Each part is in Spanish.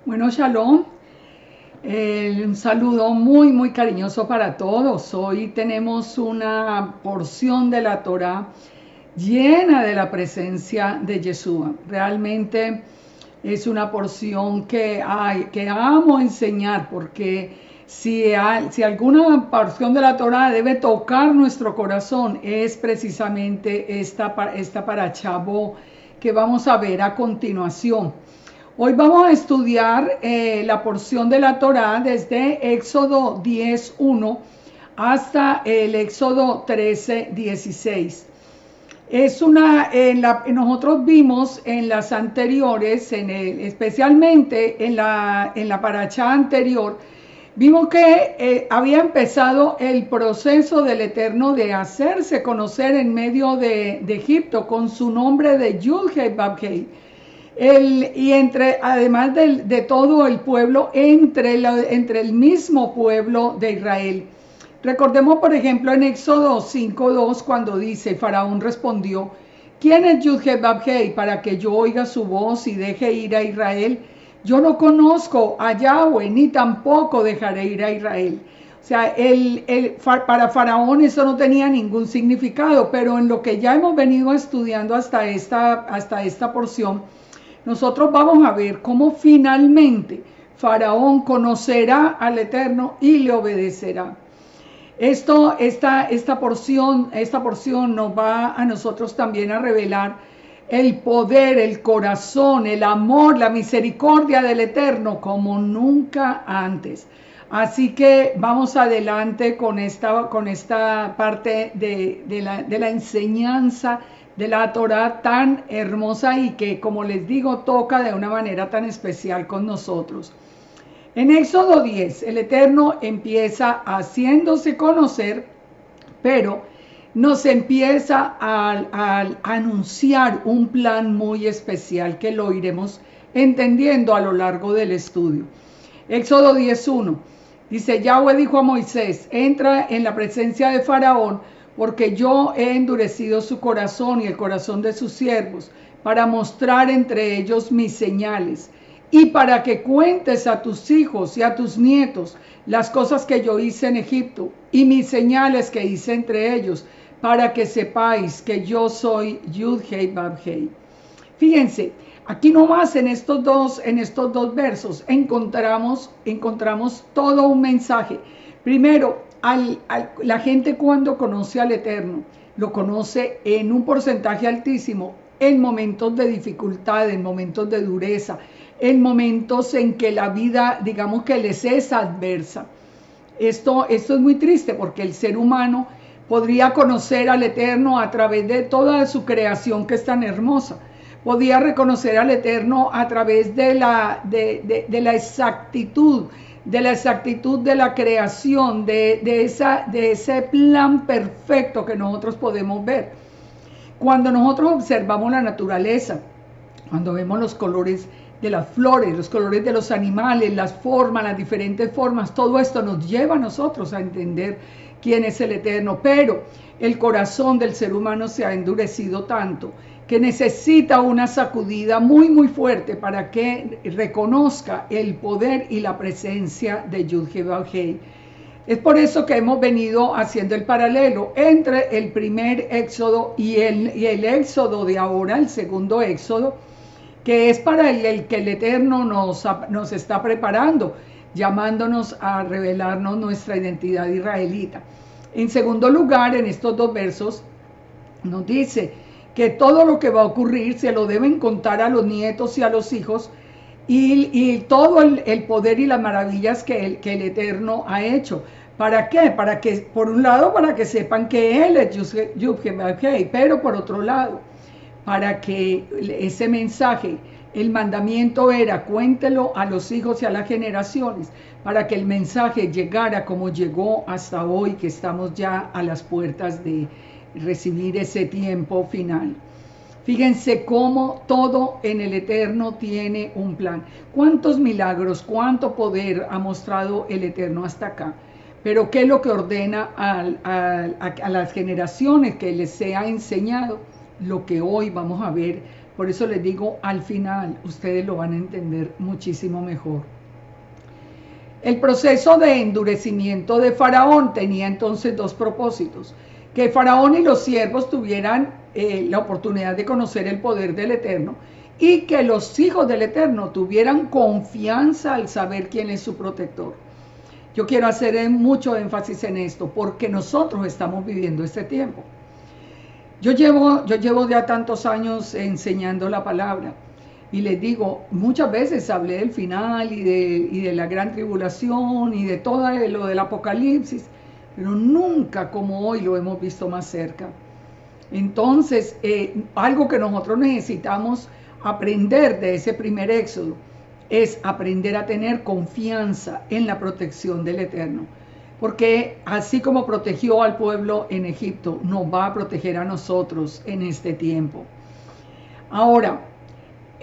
Bueno, Shalom. Un saludo muy cariñoso para todos. Hoy tenemos una porción de la Torá llena de la presencia de Yeshua. Realmente es una porción que amo enseñar porque si alguna porción de la Torá debe tocar nuestro corazón es precisamente esta para Chavo que vamos a ver a continuación. Hoy vamos a estudiar la porción de la Torá desde Éxodo 10:1 hasta el Éxodo 13:16. Nosotros vimos en las anteriores, especialmente en la paracha anterior, vimos que había empezado el proceso del Eterno de hacerse conocer en medio de Egipto con su nombre de Yud-Heh-Vav-Heh. Además de todo el pueblo, entre el mismo pueblo de Israel. Recordemos, por ejemplo, en Éxodo 5:2, cuando dice: Faraón respondió: ¿Quién es Yud-Heh-Vav-Heh para que yo oiga su voz y deje ir a Israel? Yo no conozco a Yahweh, ni tampoco dejaré ir a Israel. O sea, para Faraón eso no tenía ningún significado, pero en lo que ya hemos venido estudiando hasta esta porción, nosotros vamos a ver cómo finalmente Faraón conocerá al Eterno y le obedecerá. Esta porción nos va a nosotros también a revelar el poder, el corazón, el amor, la misericordia del Eterno como nunca antes. Así que vamos adelante con esta parte de la enseñanza de la Torah tan hermosa y que, como les digo, toca de una manera tan especial con nosotros. En Éxodo 10, el Eterno empieza haciéndose conocer, pero nos empieza a anunciar un plan muy especial que lo iremos entendiendo a lo largo del estudio. Éxodo 10:1 dice: Yahweh dijo a Moisés: entra en la presencia de Faraón, porque yo he endurecido su corazón y el corazón de sus siervos, para mostrar entre ellos mis señales, y para que cuentes a tus hijos y a tus nietos las cosas que yo hice en Egipto y mis señales que hice entre ellos, para que sepáis que yo soy Yud-Heh-Vav-Heh. Fíjense, aquí nomás en estos dos versos encontramos todo un mensaje. Primero, la gente, cuando conoce al Eterno, lo conoce en un porcentaje altísimo en momentos de dificultad, en momentos de dureza, en momentos en que la vida, digamos, que les es adversa. Esto es muy triste, porque el ser humano podría conocer al Eterno a través de toda su creación, que es tan hermosa. Podía reconocer al Eterno a través de la exactitud de la creación, de ese plan perfecto que nosotros podemos ver. Cuando nosotros observamos la naturaleza, cuando vemos los colores de las flores, los colores de los animales, las formas, las diferentes formas, todo esto nos lleva a nosotros a entender quién es el Eterno. Pero el corazón del ser humano se ha endurecido tanto que necesita una sacudida muy fuerte para que reconozca el poder y la presencia de Yud-Heh-Vav-Heh. Es por eso que hemos venido haciendo el paralelo entre el primer éxodo y el éxodo de ahora, el segundo éxodo, que es para el que el Eterno nos está preparando, llamándonos a revelarnos nuestra identidad israelita. En segundo lugar, en estos dos versos, nos dice que todo lo que va a ocurrir se lo deben contar a los nietos y a los hijos, y todo el poder y las maravillas que el Eterno ha hecho. ¿Para qué? Para que, por un lado, para que sepan que Él es Yud-Heh-Vav-Heh, pero por otro lado, para que ese mensaje, el mandamiento era: cuéntelo a los hijos y a las generaciones, para que el mensaje llegara como llegó hasta hoy, que estamos ya a las puertas de recibir ese tiempo final. Fíjense cómo todo en el Eterno tiene un plan. Cuántos milagros, cuánto poder ha mostrado el Eterno hasta acá. Pero ¿qué es lo que ordena a las generaciones que les sea enseñado? Lo que hoy vamos a ver Por eso les digo, al final ustedes lo van a entender muchísimo mejor. El proceso de endurecimiento de Faraón tenía entonces dos propósitos: que Faraón y los siervos tuvieran la oportunidad de conocer el poder del Eterno, y que los hijos del Eterno tuvieran confianza al saber quién es su protector. Yo quiero hacer mucho énfasis en esto, porque nosotros estamos viviendo este tiempo. Yo llevo ya tantos años enseñando la palabra, y les digo, muchas veces hablé del final y de la gran tribulación y de todo lo del apocalipsis, pero nunca como hoy lo hemos visto más cerca. Entonces, algo que nosotros necesitamos aprender de ese primer éxodo es aprender a tener confianza en la protección del Eterno, porque así como protegió al pueblo en Egipto, nos va a proteger a nosotros en este tiempo. Ahora,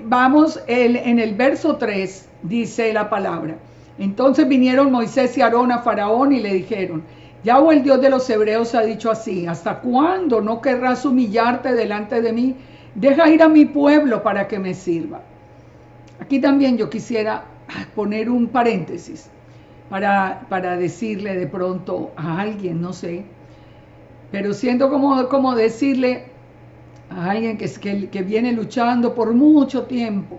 vamos en el verso 3, dice la palabra: entonces vinieron Moisés y Aarón a Faraón y le dijeron: Yahweh, el Dios de los hebreos, ha dicho así: ¿hasta cuándo no querrás humillarte delante de mí? Deja ir a mi pueblo para que me sirva. Aquí también yo quisiera poner un paréntesis para decirle de pronto a alguien, no sé, pero siento como decirle a alguien que viene luchando por mucho tiempo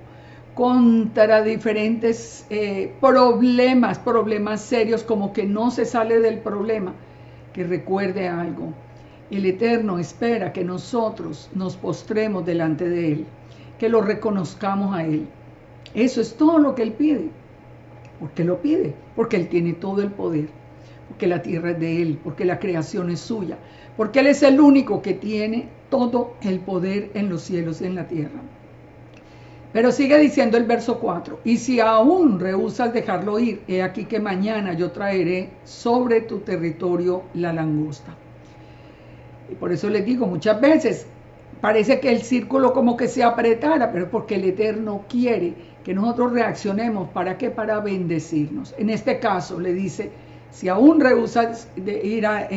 contra diferentes problemas serios, como que no se sale del problema, que recuerde algo: el Eterno espera que nosotros nos postremos delante de Él, que lo reconozcamos a Él. Eso es todo lo que Él pide. ¿Por qué lo pide? Porque Él tiene todo el poder, porque la tierra es de Él, porque la creación es suya, porque Él es el único que tiene todo el poder en los cielos y en la tierra. Pero sigue diciendo el verso 4: y si aún rehusas dejarlo ir, he aquí que mañana yo traeré sobre tu territorio la langosta. Y por eso les digo, muchas veces parece que el círculo como que se apretara, pero porque el Eterno quiere que nosotros reaccionemos. ¿Para qué? Para bendecirnos. En este caso le dice: si aún rehusas dejar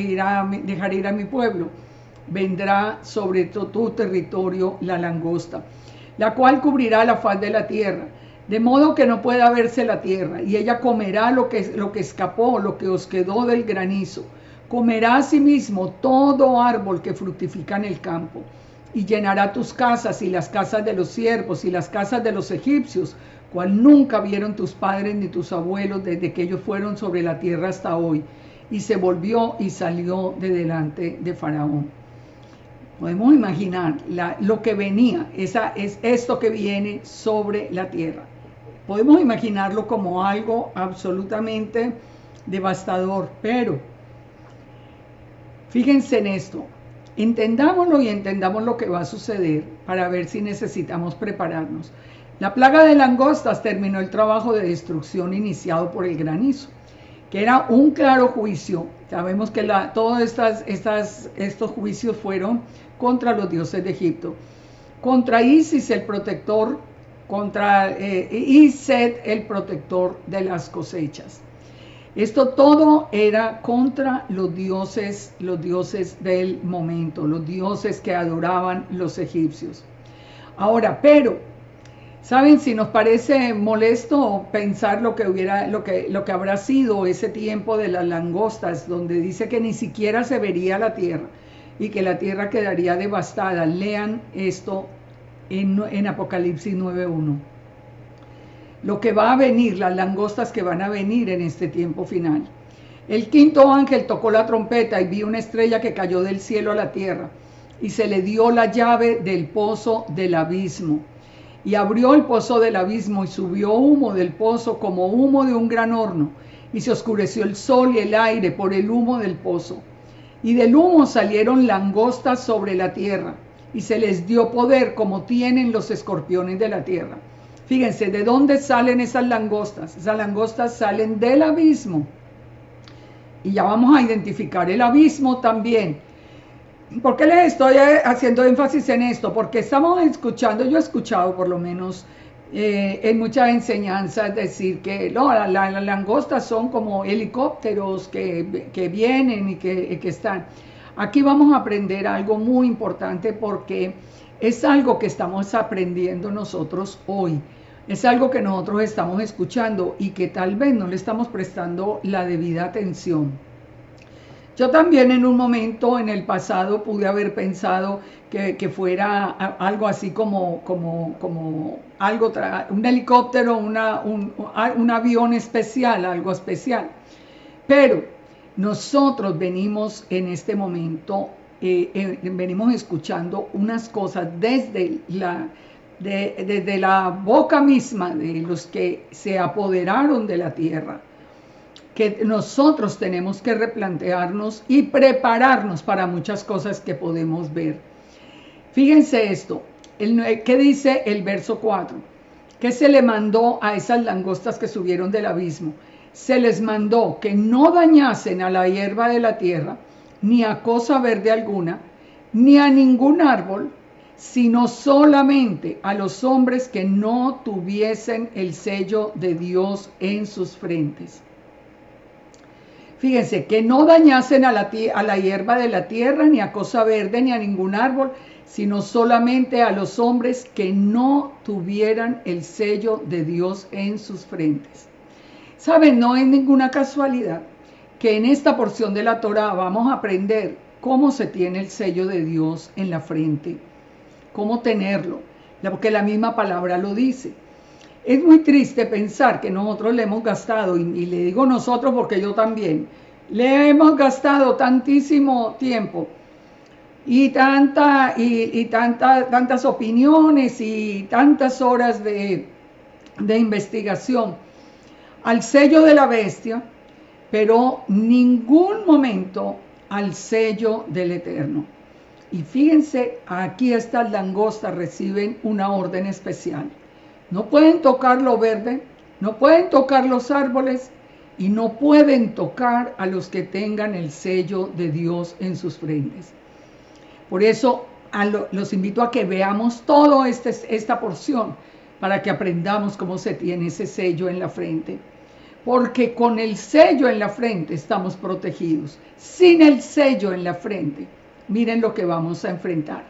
ir a mi pueblo, vendrá sobre tu territorio la langosta, la cual cubrirá la faz de la tierra, de modo que no pueda verse la tierra, y ella comerá lo que escapó, lo que os quedó del granizo. Comerá asimismo todo árbol que fructifica en el campo, y llenará tus casas y las casas de los siervos y las casas de los egipcios, cual nunca vieron tus padres ni tus abuelos desde que ellos fueron sobre la tierra hasta hoy. Y se volvió y salió de delante de Faraón. Podemos imaginar lo que venía, es esto que viene sobre la tierra. Podemos imaginarlo como algo absolutamente devastador, pero fíjense en esto, entendámoslo y entendamos lo que va a suceder para ver si necesitamos prepararnos. La plaga de langostas terminó el trabajo de destrucción iniciado por el granizo, que era un claro juicio. Sabemos que todos estos juicios fueron contra los dioses de Egipto, contra Isis el protector, contra Iset el protector de las cosechas. Esto todo era contra los dioses del momento, los dioses que adoraban los egipcios. Ahora, pero, ¿saben? Si nos parece molesto pensar lo que habrá sido ese tiempo de las langostas, donde dice que ni siquiera se vería la tierra y que la tierra quedaría devastada. Lean esto en Apocalipsis 9:1. Lo que va a venir, las langostas que van a venir en este tiempo final. El quinto ángel tocó la trompeta y vi una estrella que cayó del cielo a la tierra, y se le dio la llave del pozo del abismo. Y abrió el pozo del abismo, y subió humo del pozo como humo de un gran horno, y se oscureció el sol y el aire por el humo del pozo. Y del humo salieron langostas sobre la tierra, y se les dio poder como tienen los escorpiones de la tierra. Fíjense, ¿de dónde salen esas langostas? Esas langostas salen del abismo. Y ya vamos a identificar el abismo también. ¿Por qué les estoy haciendo énfasis en esto? Porque estamos escuchando, yo he escuchado por lo menos en muchas enseñanzas decir que no, las langostas son como helicópteros que vienen y que están. Aquí vamos a aprender algo muy importante, porque es algo que estamos aprendiendo nosotros hoy. Es algo que nosotros estamos escuchando y que tal vez no le estamos prestando la debida atención. Yo también en un momento en el pasado pude haber pensado que fuera algo así como algo, un helicóptero, un avión especial, algo especial. Pero nosotros venimos en este momento, venimos escuchando unas cosas desde la boca misma de los que se apoderaron de la tierra, que nosotros tenemos que replantearnos y prepararnos para muchas cosas que podemos ver. Fíjense esto, ¿qué dice el verso 4? ¿Qué se le mandó a esas langostas que subieron del abismo? Se les mandó que no dañasen a la hierba de la tierra, ni a cosa verde alguna, ni a ningún árbol, sino solamente a los hombres que no tuviesen el sello de Dios en sus frentes. Fíjense, que no dañasen a la hierba de la tierra, ni a cosa verde, ni a ningún árbol, sino solamente a los hombres que no tuvieran el sello de Dios en sus frentes. Saben, no es ninguna casualidad que en esta porción de la Torá vamos a aprender cómo se tiene el sello de Dios en la frente, cómo tenerlo, porque la misma palabra lo dice. Es muy triste pensar que nosotros le hemos gastado, y le digo nosotros porque yo también, le hemos gastado tantísimo tiempo y tantas opiniones y tantas horas de investigación al sello de la bestia, pero ningún momento al sello del Eterno. Y fíjense, aquí estas langostas reciben una orden especial. No pueden tocar lo verde, no pueden tocar los árboles y no pueden tocar a los que tengan el sello de Dios en sus frentes. Por eso los invito a que veamos toda esta porción para que aprendamos cómo se tiene ese sello en la frente. Porque con el sello en la frente estamos protegidos. Sin el sello en la frente, miren lo que vamos a enfrentar.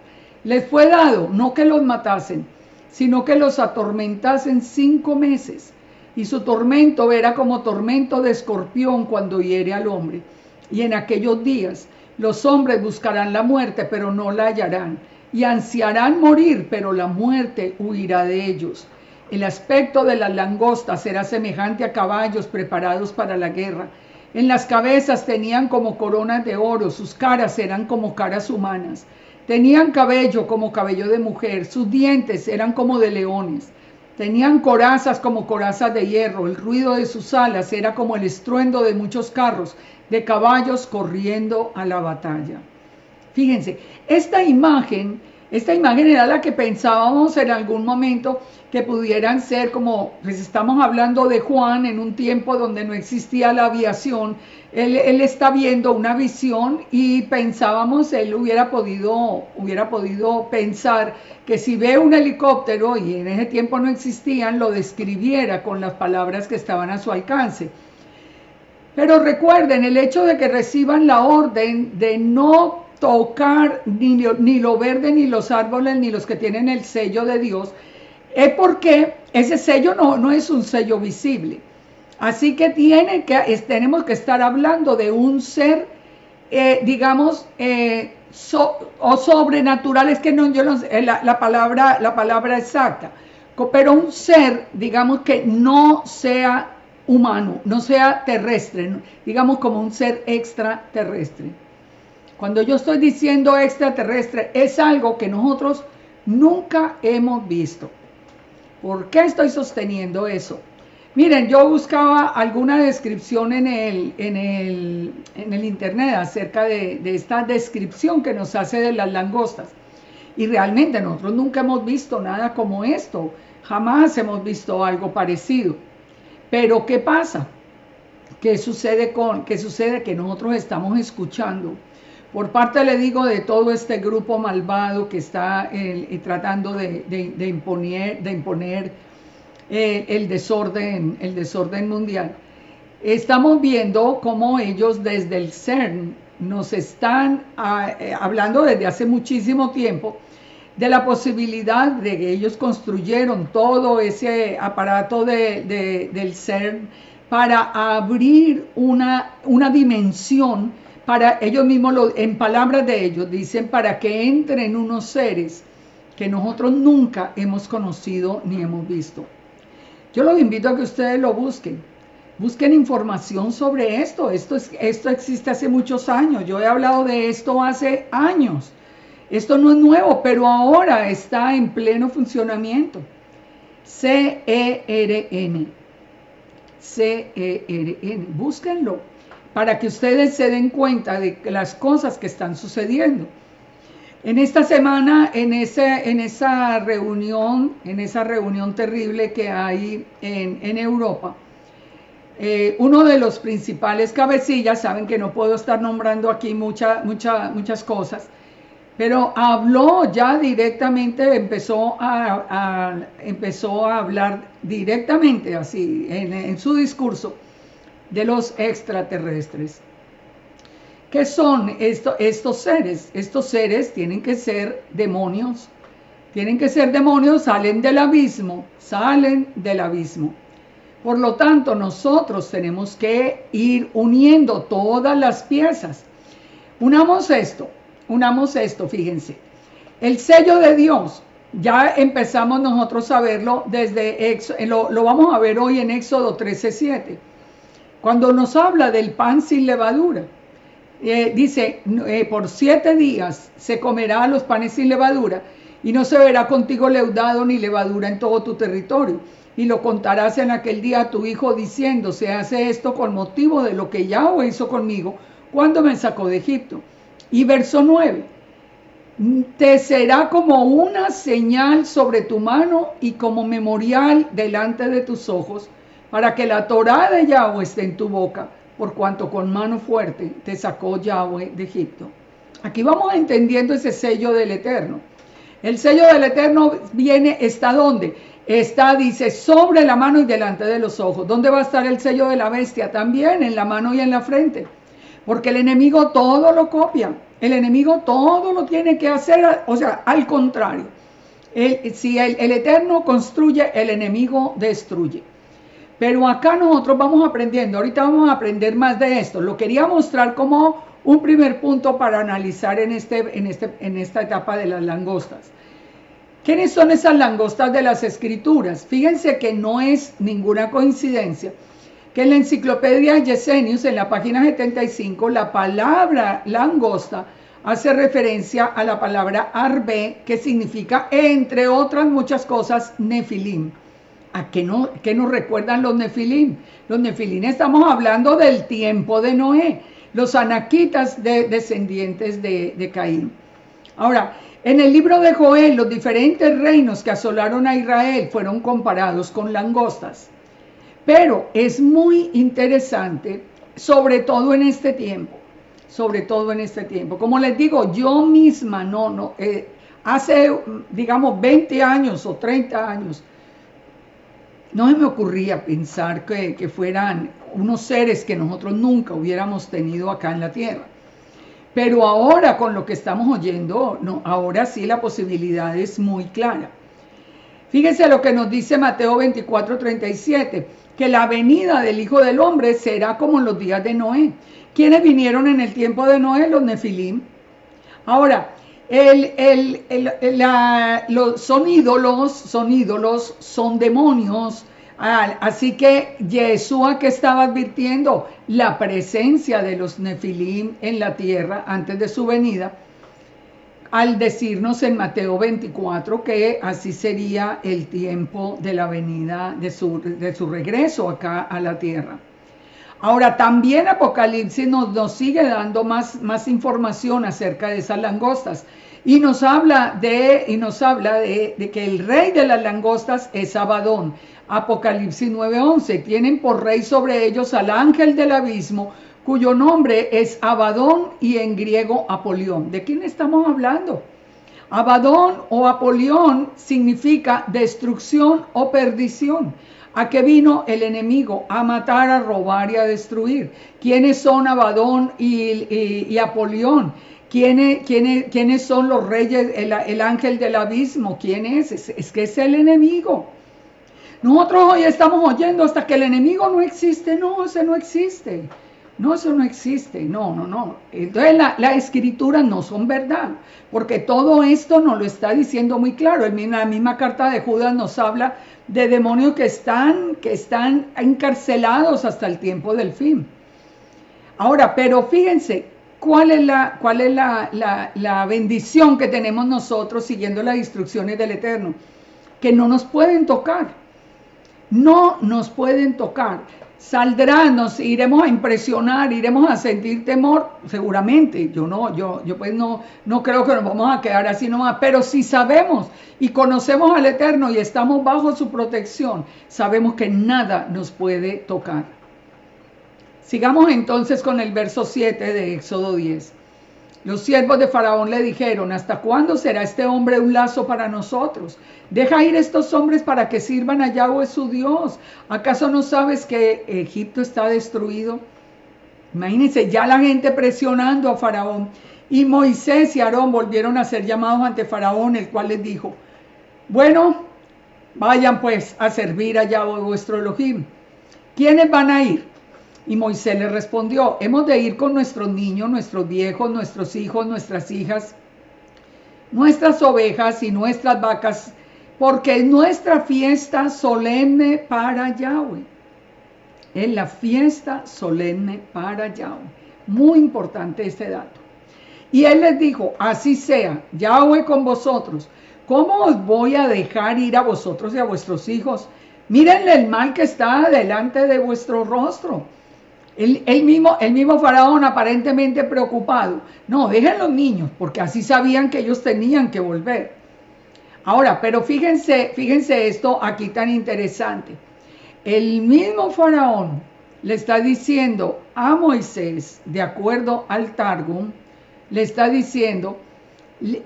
Les fue dado, no que los matasen, sino que los atormentasen 5 meses. Y su tormento era como tormento de escorpión cuando hiere al hombre. Y en aquellos días los hombres buscarán la muerte, pero no la hallarán. Y ansiarán morir, pero la muerte huirá de ellos. El aspecto de las langostas era semejante a caballos preparados para la guerra. En las cabezas tenían como coronas de oro, sus caras eran como caras humanas. Tenían cabello como cabello de mujer, sus dientes eran como de leones. Tenían corazas como corazas de hierro, el ruido de sus alas era como el estruendo de muchos carros, de caballos corriendo a la batalla. Fíjense, esta imagen era la que pensábamos en algún momento que pudieran ser como, pues estamos hablando de Juan en un tiempo donde no existía la aviación. Él está viendo una visión y pensábamos, él hubiera podido pensar que si ve un helicóptero, y en ese tiempo no existían, lo describiera con las palabras que estaban a su alcance. Pero recuerden, el hecho de que reciban la orden de no tocar ni lo verde, ni los árboles, ni los que tienen el sello de Dios, es porque ese sello no es un sello visible. Así que tenemos que estar hablando de un ser, o sobrenatural, es que no, yo no sé la palabra exacta, pero un ser, digamos, que no sea humano, no sea terrestre, digamos como un ser extraterrestre. Cuando yo estoy diciendo extraterrestre, es algo que nosotros nunca hemos visto. ¿Por qué estoy sosteniendo eso? Miren, yo buscaba alguna descripción en el internet acerca de esta descripción que nos hace de las langostas. Y realmente nosotros nunca hemos visto nada como esto. Jamás hemos visto algo parecido. Pero ¿qué pasa? ¿Qué sucede que nosotros estamos escuchando? Por parte, le digo, de todo este grupo malvado que está tratando de imponer el desorden mundial. Estamos viendo cómo ellos desde el CERN nos están hablando desde hace muchísimo tiempo de la posibilidad de que ellos construyeron todo ese aparato del CERN para abrir una dimensión, para ellos mismos, en palabras de ellos, dicen, para que entren unos seres que nosotros nunca hemos conocido ni hemos visto. Yo los invito a que ustedes lo busquen. Busquen información sobre esto. Esto existe hace muchos años. Yo he hablado de esto hace años. Esto no es nuevo, pero ahora está en pleno funcionamiento. CERN. CERN. Búsquenlo para que ustedes se den cuenta de las cosas que están sucediendo. En esta semana, en esa reunión terrible que hay en Europa, uno de los principales cabecillas, saben que no puedo estar nombrando aquí muchas cosas, pero habló ya directamente, empezó a hablar directamente así en su discurso de los extraterrestres. ¿Qué son estos seres? Estos seres tienen que ser demonios. Salen del abismo. Por lo tanto, nosotros tenemos que ir uniendo todas las piezas. Unamos esto, fíjense. El sello de Dios, ya empezamos nosotros a verlo desde lo vamos a ver hoy en Éxodo 13:7. Cuando nos habla del pan sin levadura. Dice, por 7 días se comerá los panes sin levadura y no se verá contigo leudado ni levadura en todo tu territorio. Y lo contarás en aquel día a tu hijo diciendo, se hace esto con motivo de lo que Yahweh hizo conmigo cuando me sacó de Egipto. Y verso 9, te será como una señal sobre tu mano y como memorial delante de tus ojos, para que la Torá de Yahweh esté en tu boca, por cuanto con mano fuerte te sacó Yahweh de Egipto. Aquí vamos entendiendo ese sello del Eterno. El sello del Eterno ¿está dónde? Dice, sobre la mano y delante de los ojos. ¿Dónde va a estar el sello de la bestia? También en la mano y en la frente. Porque el enemigo todo lo copia. El enemigo todo lo tiene que hacer, o sea, al contrario. Si el Eterno construye, el enemigo destruye. Pero acá nosotros vamos aprendiendo, ahorita vamos a aprender más de esto. Lo quería mostrar como un primer punto para analizar en esta etapa de las langostas. ¿Quiénes son esas langostas de las Escrituras? Fíjense que no es ninguna coincidencia que en la enciclopedia Gesenius, en la página 75, la palabra langosta hace referencia a la palabra arbe, que significa, entre otras muchas cosas, nefilim. ¿A qué nos recuerdan los nefilim? Los nefilim estamos hablando del tiempo de Noé, los anaquitas descendientes de Caín. Ahora, en el libro de Joel, los diferentes reinos que asolaron a Israel fueron comparados con langostas. Pero es muy interesante, sobre todo en este tiempo. Como les digo, yo misma hace, digamos, 20 años o 30 años, no se me ocurría pensar que fueran unos seres que nosotros nunca hubiéramos tenido acá en la tierra. Pero ahora, con lo que estamos oyendo, ahora sí la posibilidad es muy clara. Fíjense lo que nos dice Mateo 24:37, que la venida del Hijo del Hombre será como en los días de Noé. ¿Quiénes vinieron en el tiempo de Noé? Los nefilim. Ahora, son ídolos, son demonios. Así que Yeshua, que estaba advirtiendo la presencia de los nefilim en la tierra antes de su venida, al decirnos en Mateo 24 que así sería el tiempo de la venida de su regreso acá a la tierra. Ahora, también Apocalipsis nos sigue dando más información acerca de esas langostas y nos habla de que el rey de las langostas es Abadón. Apocalipsis 9:11, tienen por rey sobre ellos al ángel del abismo, cuyo nombre es Abadón y en griego Apolión. ¿De quién estamos hablando? Abadón o Apolión significa destrucción o perdición. ¿A qué vino el enemigo? A matar, a robar y a destruir. ¿Quiénes son Abadón y Apolión? ¿Quiénes son los reyes, el ángel del abismo? ¿Quién es? Es que es el enemigo. Nosotros hoy estamos oyendo hasta que el enemigo no existe. No, ese no existe. No, eso no existe. No. Entonces las escrituras no son verdad, porque todo esto nos lo está diciendo muy claro. La misma carta de Judas nos habla de demonios que están encarcelados hasta el tiempo del fin. Ahora, pero fíjense, ¿cuál es la bendición que tenemos nosotros siguiendo las instrucciones del Eterno? Que no nos pueden tocar. No nos pueden tocar. Saldrán, nos iremos a impresionar, iremos a sentir temor, seguramente. Yo pues no creo que nos vamos a quedar así nomás, pero si sabemos y conocemos al Eterno y estamos bajo su protección, sabemos que nada nos puede tocar. Sigamos entonces con el verso 7 de Éxodo 10. Los siervos de Faraón le dijeron: ¿hasta cuándo será este hombre un lazo para nosotros? Deja ir estos hombres para que sirvan a Yahweh su Dios. ¿Acaso no sabes que Egipto está destruido? Imagínense, ya la gente presionando a Faraón. Y Moisés y Aarón volvieron a ser llamados ante Faraón, el cual les dijo: bueno, vayan pues a servir a Yahweh vuestro Elohim. ¿Quiénes van a ir? Y Moisés le respondió: hemos de ir con nuestros niños, nuestros viejos, nuestros hijos, nuestras hijas, nuestras ovejas y nuestras vacas, porque es nuestra fiesta solemne para Yahweh. Es la fiesta solemne para Yahweh. Muy importante este dato. Y él les dijo: así sea, Yahweh con vosotros. ¿Cómo os voy a dejar ir a vosotros y a vuestros hijos? Mírenle el mal que está delante de vuestro rostro. El mismo Faraón aparentemente preocupado. No, dejen los niños, porque así sabían que ellos tenían que volver. Ahora, pero fíjense esto aquí tan interesante. El mismo Faraón le está diciendo a Moisés, de acuerdo al Targum, le está diciendo: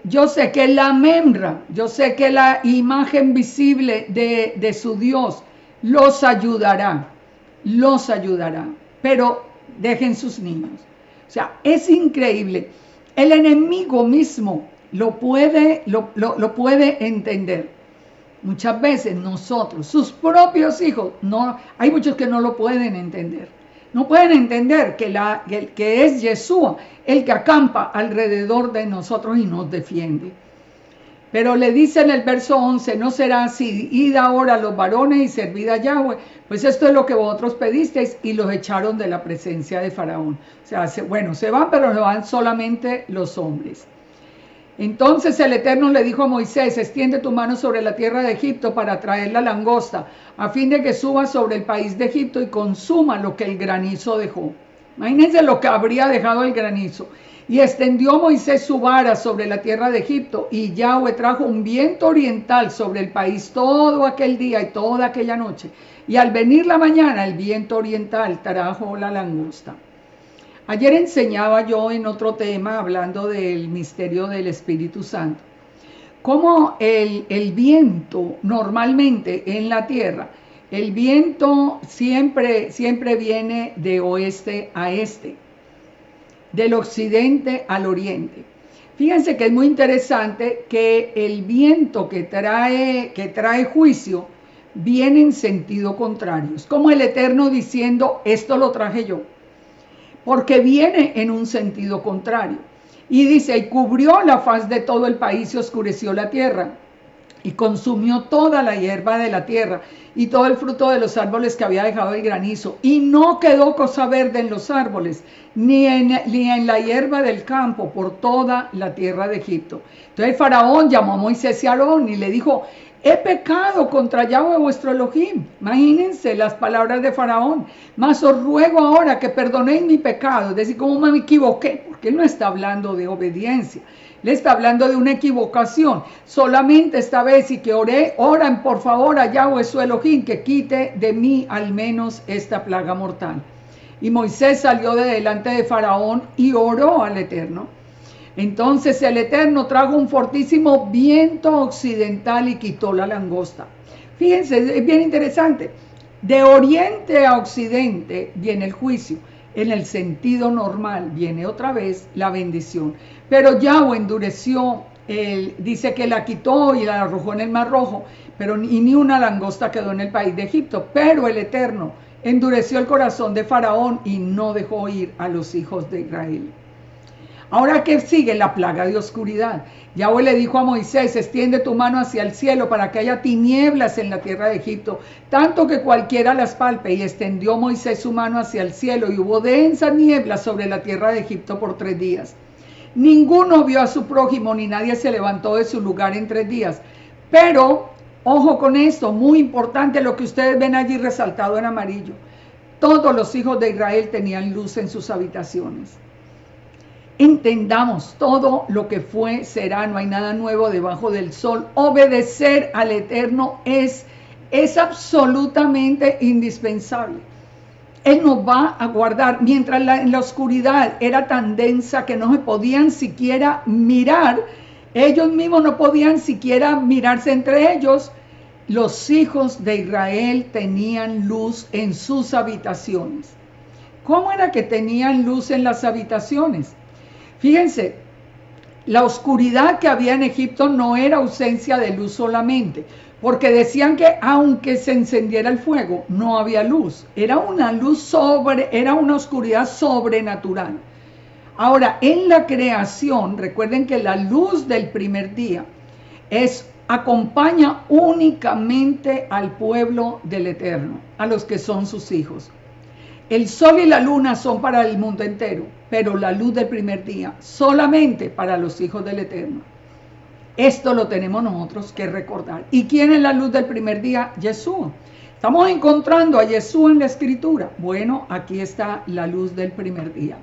yo sé que la memra, yo sé que la imagen visible de su Dios los ayudará, pero dejen sus niños. O sea, es increíble. El enemigo mismo lo puede entender. Muchas veces nosotros, sus propios hijos, hay muchos que no lo pueden entender. No pueden entender que es Yeshua el que acampa alrededor de nosotros y nos defiende. Pero le dice en el verso 11: no será así, id ahora los varones y servid a Yahweh, pues esto es lo que vosotros pedisteis. Y los echaron de la presencia de Faraón. O sea, se van, pero se van solamente los hombres. Entonces el Eterno le dijo a Moisés: extiende tu mano sobre la tierra de Egipto para traer la langosta, a fin de que suba sobre el país de Egipto y consuma lo que el granizo dejó. Imagínense lo que habría dejado el granizo. Y extendió Moisés su vara sobre la tierra de Egipto, y Yahweh trajo un viento oriental sobre el país todo aquel día y toda aquella noche. Y al venir la mañana, el viento oriental trajo la langosta. Ayer enseñaba yo en otro tema, hablando del misterio del Espíritu Santo, cómo el viento normalmente en la tierra, el viento siempre viene de oeste a este, del occidente al oriente. Fíjense que es muy interesante que el viento que trae juicio viene en sentido contrario. Es como el Eterno diciendo: esto lo traje yo, porque viene en un sentido contrario. Y dice: y cubrió la faz de todo el país y oscureció la tierra, y consumió toda la hierba de la tierra y todo el fruto de los árboles que había dejado el granizo, y no quedó cosa verde en los árboles, ni en la hierba del campo, por toda la tierra de Egipto. Entonces el Faraón llamó a Moisés y a Aarón y le dijo: he pecado contra Yahweh vuestro Elohim. Imagínense las palabras de Faraón: mas os ruego ahora que perdonéis mi pecado. Es decir, cómo me equivoqué, porque él no está hablando de obediencia, le está hablando de una equivocación. Solamente esta vez, y que oran por favor a Yahweh su Elohim, que quite de mí al menos esta plaga mortal. Y Moisés salió de delante de Faraón y oró al Eterno. Entonces el Eterno trajo un fortísimo viento occidental y quitó la langosta. Fíjense, es bien interesante. De oriente a occidente viene el juicio. En el sentido normal viene otra vez la bendición. Pero Yahweh endureció, dice que la quitó y la arrojó en el Mar Rojo, pero ni una langosta quedó en el país de Egipto. Pero el Eterno endureció el corazón de Faraón y no dejó ir a los hijos de Israel. Ahora que sigue la plaga de oscuridad. Yahweh le dijo a Moisés: extiende tu mano hacia el cielo para que haya tinieblas en la tierra de Egipto, tanto que cualquiera las palpe. Y extendió Moisés su mano hacia el cielo, y hubo densas nieblas sobre la tierra de Egipto por 3 días. Ninguno vio a su prójimo, ni nadie se levantó de su lugar en 3 días. Pero, ojo con esto, muy importante lo que ustedes ven allí resaltado en amarillo. Todos los hijos de Israel tenían luz en sus habitaciones. Entendamos, todo lo que fue será, no hay nada nuevo debajo del sol. Obedecer al Eterno es absolutamente indispensable. Él nos va a guardar. Mientras en la oscuridad era tan densa que no se podían siquiera mirar, ellos mismos no podían siquiera mirarse entre ellos. Los hijos de Israel tenían luz en sus habitaciones. ¿Cómo era que tenían luz en las habitaciones? Fíjense, la oscuridad que había en Egipto no era ausencia de luz solamente, porque decían que aunque se encendiera el fuego, no había luz. Era una era una oscuridad sobrenatural. Ahora, en la creación, recuerden que la luz del primer día acompaña únicamente al pueblo del Eterno, a los que son sus hijos. El sol y la luna son para el mundo entero, pero la luz del primer día solamente para los hijos del Eterno. Esto lo tenemos nosotros que recordar. ¿Y quién es la luz del primer día? Yeshua. Estamos encontrando a Yeshua en la Escritura. Bueno, aquí está la luz del primer día.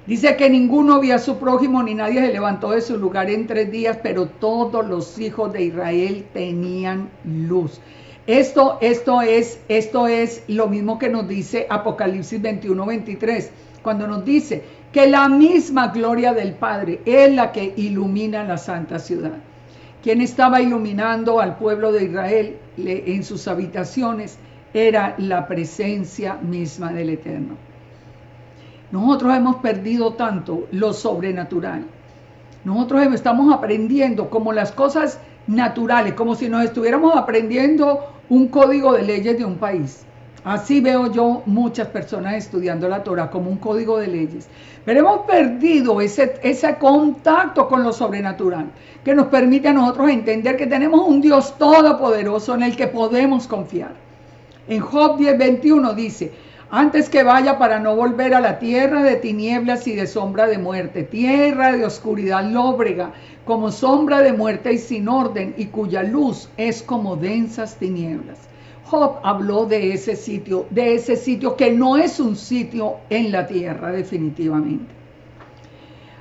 Dice que ninguno vio a su prójimo, ni nadie se levantó de su lugar en 3 días, pero todos los hijos de Israel tenían luz. Esto es lo mismo que nos dice Apocalipsis 21-23, cuando nos dice que la misma gloria del Padre es la que ilumina la santa ciudad. Quien estaba iluminando al pueblo de Israel en sus habitaciones era la presencia misma del Eterno. Nosotros hemos perdido tanto lo sobrenatural. Nosotros estamos aprendiendo como las cosas naturales, como si nos estuviéramos aprendiendo un código de leyes de un país. Así veo yo muchas personas estudiando la Torah como un código de leyes. Pero hemos perdido ese contacto con lo sobrenatural, que nos permite a nosotros entender que tenemos un Dios todopoderoso en el que podemos confiar. En Job 10:21 dice: antes que vaya para no volver a la tierra de tinieblas y de sombra de muerte, tierra de oscuridad lóbrega, como sombra de muerte y sin orden, y cuya luz es como densas tinieblas. Job habló de ese sitio que no es un sitio en la tierra definitivamente.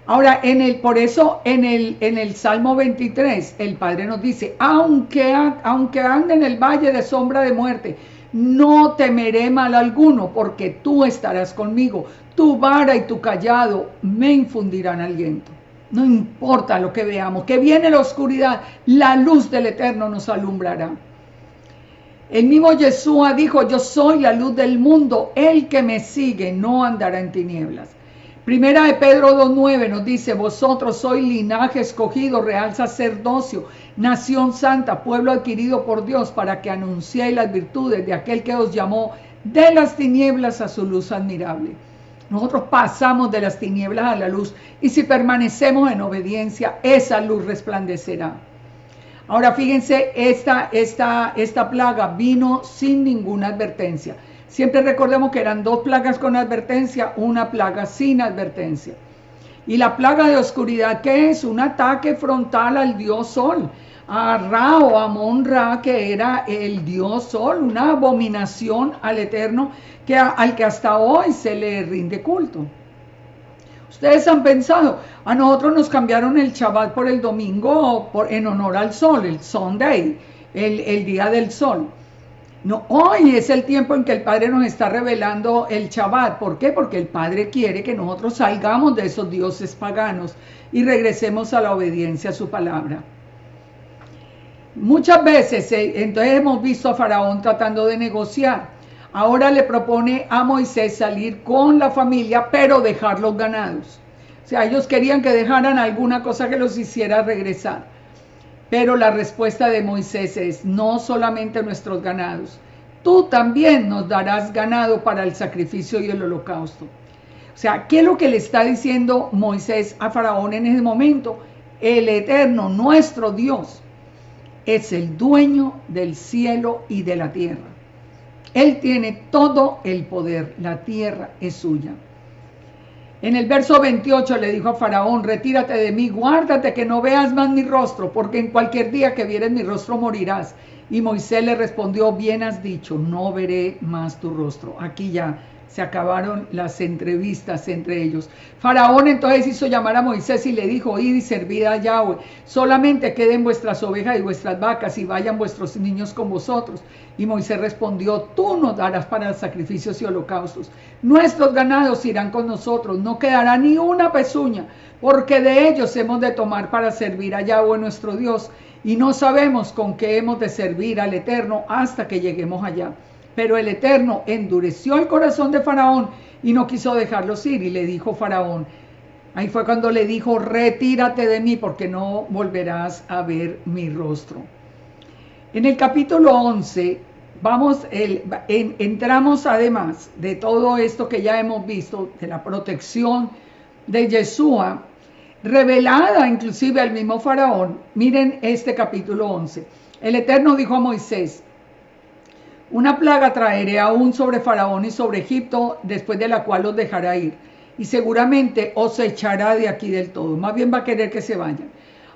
Ahora, por eso en el Salmo 23, el Padre nos dice: aunque ande en el valle de sombra de muerte, no temeré mal alguno, porque tú estarás conmigo. Tu vara y tu cayado me infundirán aliento. No importa lo que veamos, que viene la oscuridad, la luz del Eterno nos alumbrará. El mismo Yeshua dijo: yo soy la luz del mundo, el que me sigue no andará en tinieblas. Primera de Pedro 2:9 nos dice: vosotros sois linaje escogido, real sacerdocio, nación santa, pueblo adquirido por Dios, para que anunciéis las virtudes de aquel que os llamó de las tinieblas a su luz admirable. Nosotros pasamos de las tinieblas a la luz, y si permanecemos en obediencia, esa luz resplandecerá. Ahora fíjense, esta plaga vino sin ninguna advertencia. Siempre recordemos que eran 2 plagas con advertencia, una plaga sin advertencia. Y la plaga de oscuridad, ¿qué es? Un ataque frontal al dios Sol, a Ra o Amon-Ra, que era el dios Sol, una abominación al Eterno, al que hasta hoy se le rinde culto. Ustedes han pensado, a nosotros nos cambiaron el Shabbat por el domingo en honor al sol, el Sunday, el día del sol. No, hoy es el tiempo en que el Padre nos está revelando el Shabbat. ¿Por qué? Porque el Padre quiere que nosotros salgamos de esos dioses paganos y regresemos a la obediencia a su palabra. Muchas veces, entonces hemos visto a Faraón tratando de negociar. ahora le propone a Moisés salir con la familia, pero dejar los ganados. O sea, ellos querían que dejaran alguna cosa que los hiciera regresar. Pero la respuesta de Moisés es: no solamente nuestros ganados, tú también nos darás ganado para el sacrificio y el holocausto. O sea, ¿qué es lo que le está diciendo Moisés a Faraón en ese momento? El Eterno, nuestro Dios, es el dueño del cielo y de la tierra. Él tiene todo el poder, la tierra es suya. En el verso 28 le dijo a Faraón: retírate de mí, guárdate que no veas más mi rostro, porque en cualquier día que vieres mi rostro morirás. Y Moisés le respondió: bien has dicho, no veré más tu rostro. Aquí ya se acabaron las entrevistas entre ellos. Faraón entonces hizo llamar a Moisés y le dijo: id y servid a Yahweh, solamente queden vuestras ovejas y vuestras vacas, y vayan vuestros niños con vosotros. Y Moisés respondió: tú nos darás para sacrificios y holocaustos, nuestros ganados irán con nosotros, no quedará ni una pezuña, porque de ellos hemos de tomar para servir a Yahweh nuestro Dios, y no sabemos con qué hemos de servir al Eterno hasta que lleguemos allá. Pero el Eterno endureció el corazón de Faraón y no quiso dejarlos ir. Y le dijo Faraón, ahí fue cuando le dijo: retírate de mí, porque no volverás a ver mi rostro. En el capítulo 11 entramos, además de todo esto que ya hemos visto, de la protección de Yeshua, revelada inclusive al mismo Faraón. Miren este capítulo 11. El Eterno dijo a Moisés: una plaga traeré aún sobre Faraón y sobre Egipto, después de la cual los dejará ir, y seguramente os echará de aquí del todo. Más bien va a querer que se vayan.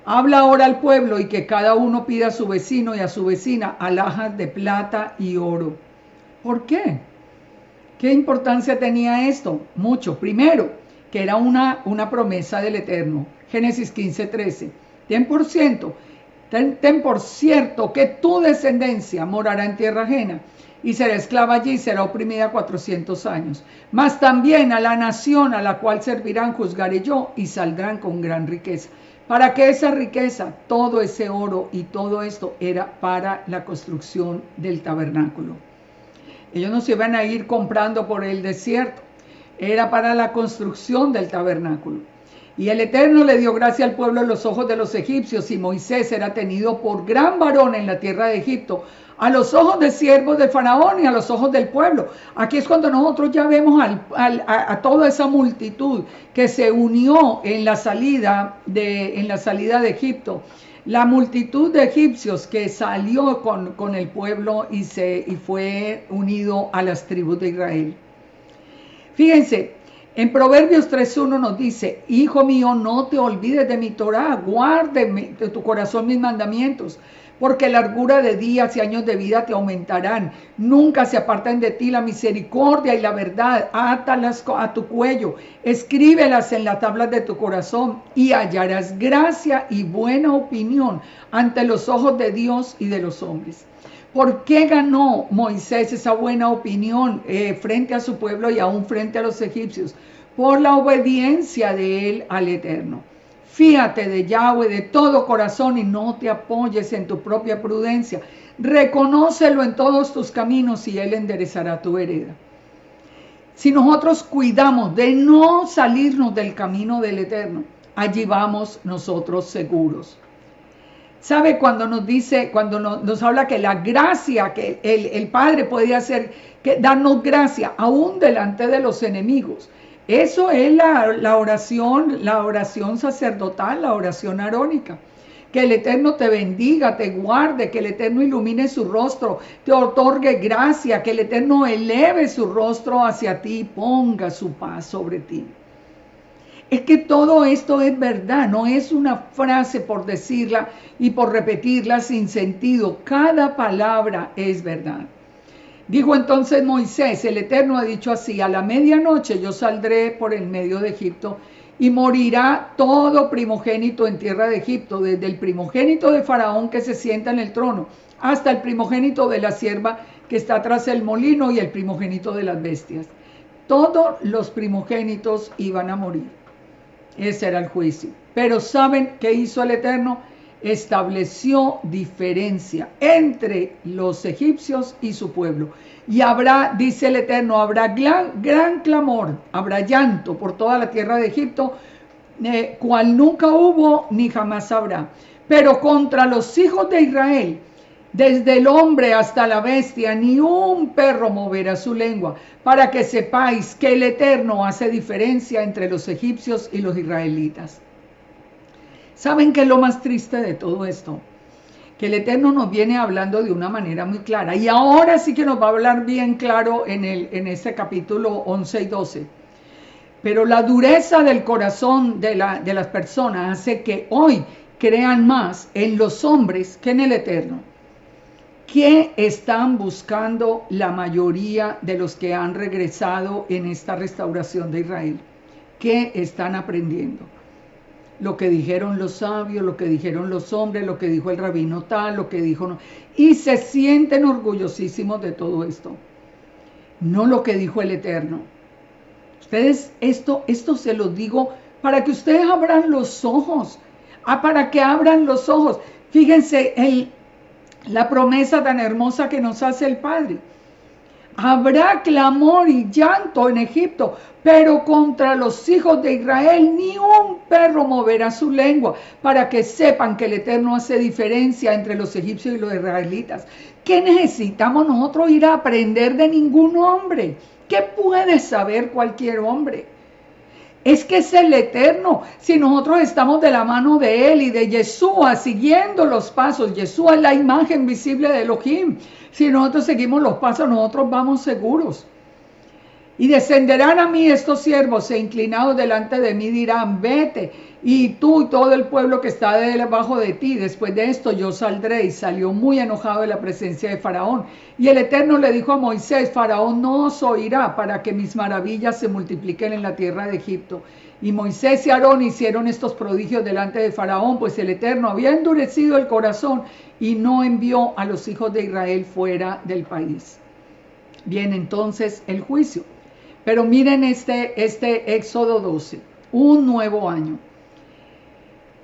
Habla ahora al pueblo y que cada uno pida a su vecino y a su vecina alhajas de plata y oro. ¿Por qué? ¿Qué importancia tenía esto? Mucho. Primero, que era una promesa del Eterno. Génesis 15:13. Ten por cierto que tu descendencia morará en tierra ajena y será esclava allí y será oprimida 400 años. Mas también a la nación a la cual servirán juzgaré yo, y saldrán con gran riqueza. ¿Para qué esa riqueza? Todo ese oro y todo esto era para la construcción del tabernáculo. Ellos no se iban a ir comprando por el desierto, era para la construcción del tabernáculo. Y el Eterno le dio gracia al pueblo en los ojos de los egipcios, y Moisés era tenido por gran varón en la tierra de Egipto, a los ojos de siervos de Faraón y a los ojos del pueblo. Aquí es cuando nosotros ya vemos a toda esa multitud que se unió en la salida de Egipto. La multitud de egipcios que salió con el pueblo y fue unido a las tribus de Israel. Fíjense, en Proverbios 3:1 nos dice: hijo mío, no te olvides de mi Torá, guárdeme de tu corazón mis mandamientos, porque largura de días y años de vida te aumentarán. Nunca se aparten de ti la misericordia y la verdad. Átalas a tu cuello, escríbelas en las tablas de tu corazón, y hallarás gracia y buena opinión ante los ojos de Dios y de los hombres. ¿Por qué ganó Moisés esa buena opinión frente a su pueblo y aún frente a los egipcios? Por la obediencia de él al Eterno. Fíate de Yahweh de todo corazón y no te apoyes en tu propia prudencia. Reconócelo en todos tus caminos y él enderezará tu vereda. Si nosotros cuidamos de no salirnos del camino del Eterno, allí vamos nosotros seguros. ¿Sabe? Cuando nos habla que la gracia, que el Padre puede hacer, que darnos gracia aún delante de los enemigos. Eso es la oración sacerdotal, la oración arónica. Que el Eterno te bendiga, te guarde, que el Eterno ilumine su rostro, te otorgue gracia, que el Eterno eleve su rostro hacia ti y ponga su paz sobre ti. Es que todo esto es verdad, no es una frase por decirla y por repetirla sin sentido. Cada palabra es verdad. Dijo entonces Moisés: el Eterno ha dicho así: a la medianoche yo saldré por el medio de Egipto y morirá todo primogénito en tierra de Egipto, desde el primogénito de Faraón que se sienta en el trono, hasta el primogénito de la sierva que está tras el molino y el primogénito de las bestias. Todos los primogénitos iban a morir. Ese era el juicio. Pero ¿saben qué hizo el Eterno? estableció diferencia entre los egipcios y su pueblo. Y habrá, dice el Eterno, habrá gran clamor, habrá llanto por toda la tierra de Egipto, cual nunca hubo ni jamás habrá. Pero contra los hijos de Israel, desde el hombre hasta la bestia, ni un perro moverá su lengua, para que sepáis que el Eterno hace diferencia entre los egipcios y los israelitas. ¿Saben qué es lo más triste de todo esto? Que el Eterno nos viene hablando de una manera muy clara. Y ahora sí que nos va a hablar bien claro en este capítulo 11 y 12. Pero la dureza del corazón de las personas hace que hoy crean más en los hombres que en el Eterno. ¿Qué están buscando la mayoría de los que han regresado en esta restauración de Israel? ¿Qué están aprendiendo? Lo que dijeron los sabios, lo que dijeron los hombres, lo que dijo el rabino tal, lo que dijo... Y se sienten orgullosísimos de todo esto. No lo que dijo el Eterno. Ustedes, esto se los digo para que ustedes abran los ojos. Para que abran los ojos. Fíjense la promesa tan hermosa que nos hace el Padre. Habrá clamor y llanto en Egipto, pero contra los hijos de Israel ni un perro moverá su lengua, para que sepan que el Eterno hace diferencia entre los egipcios y los israelitas. ¿Qué necesitamos nosotros ir a aprender de ningún hombre? ¿Qué puede saber cualquier hombre? Es que es el Eterno. Si nosotros estamos de la mano de Él y de Yeshua, siguiendo los pasos, Yeshua es la imagen visible de Elohim. Si nosotros seguimos los pasos, nosotros vamos seguros. Y descenderán a mí estos siervos e inclinados delante de mí dirán, vete, y tú y todo el pueblo que está debajo de ti. Después de esto yo saldré. Y salió muy enojado de la presencia de Faraón. Y el Eterno le dijo a Moisés, Faraón no os oirá para que mis maravillas se multipliquen en la tierra de Egipto. Y Moisés y Aarón hicieron estos prodigios delante de Faraón, pues el Eterno había endurecido el corazón y no envió a los hijos de Israel fuera del país. Bien, entonces el juicio. Pero miren este Éxodo 12, un nuevo año.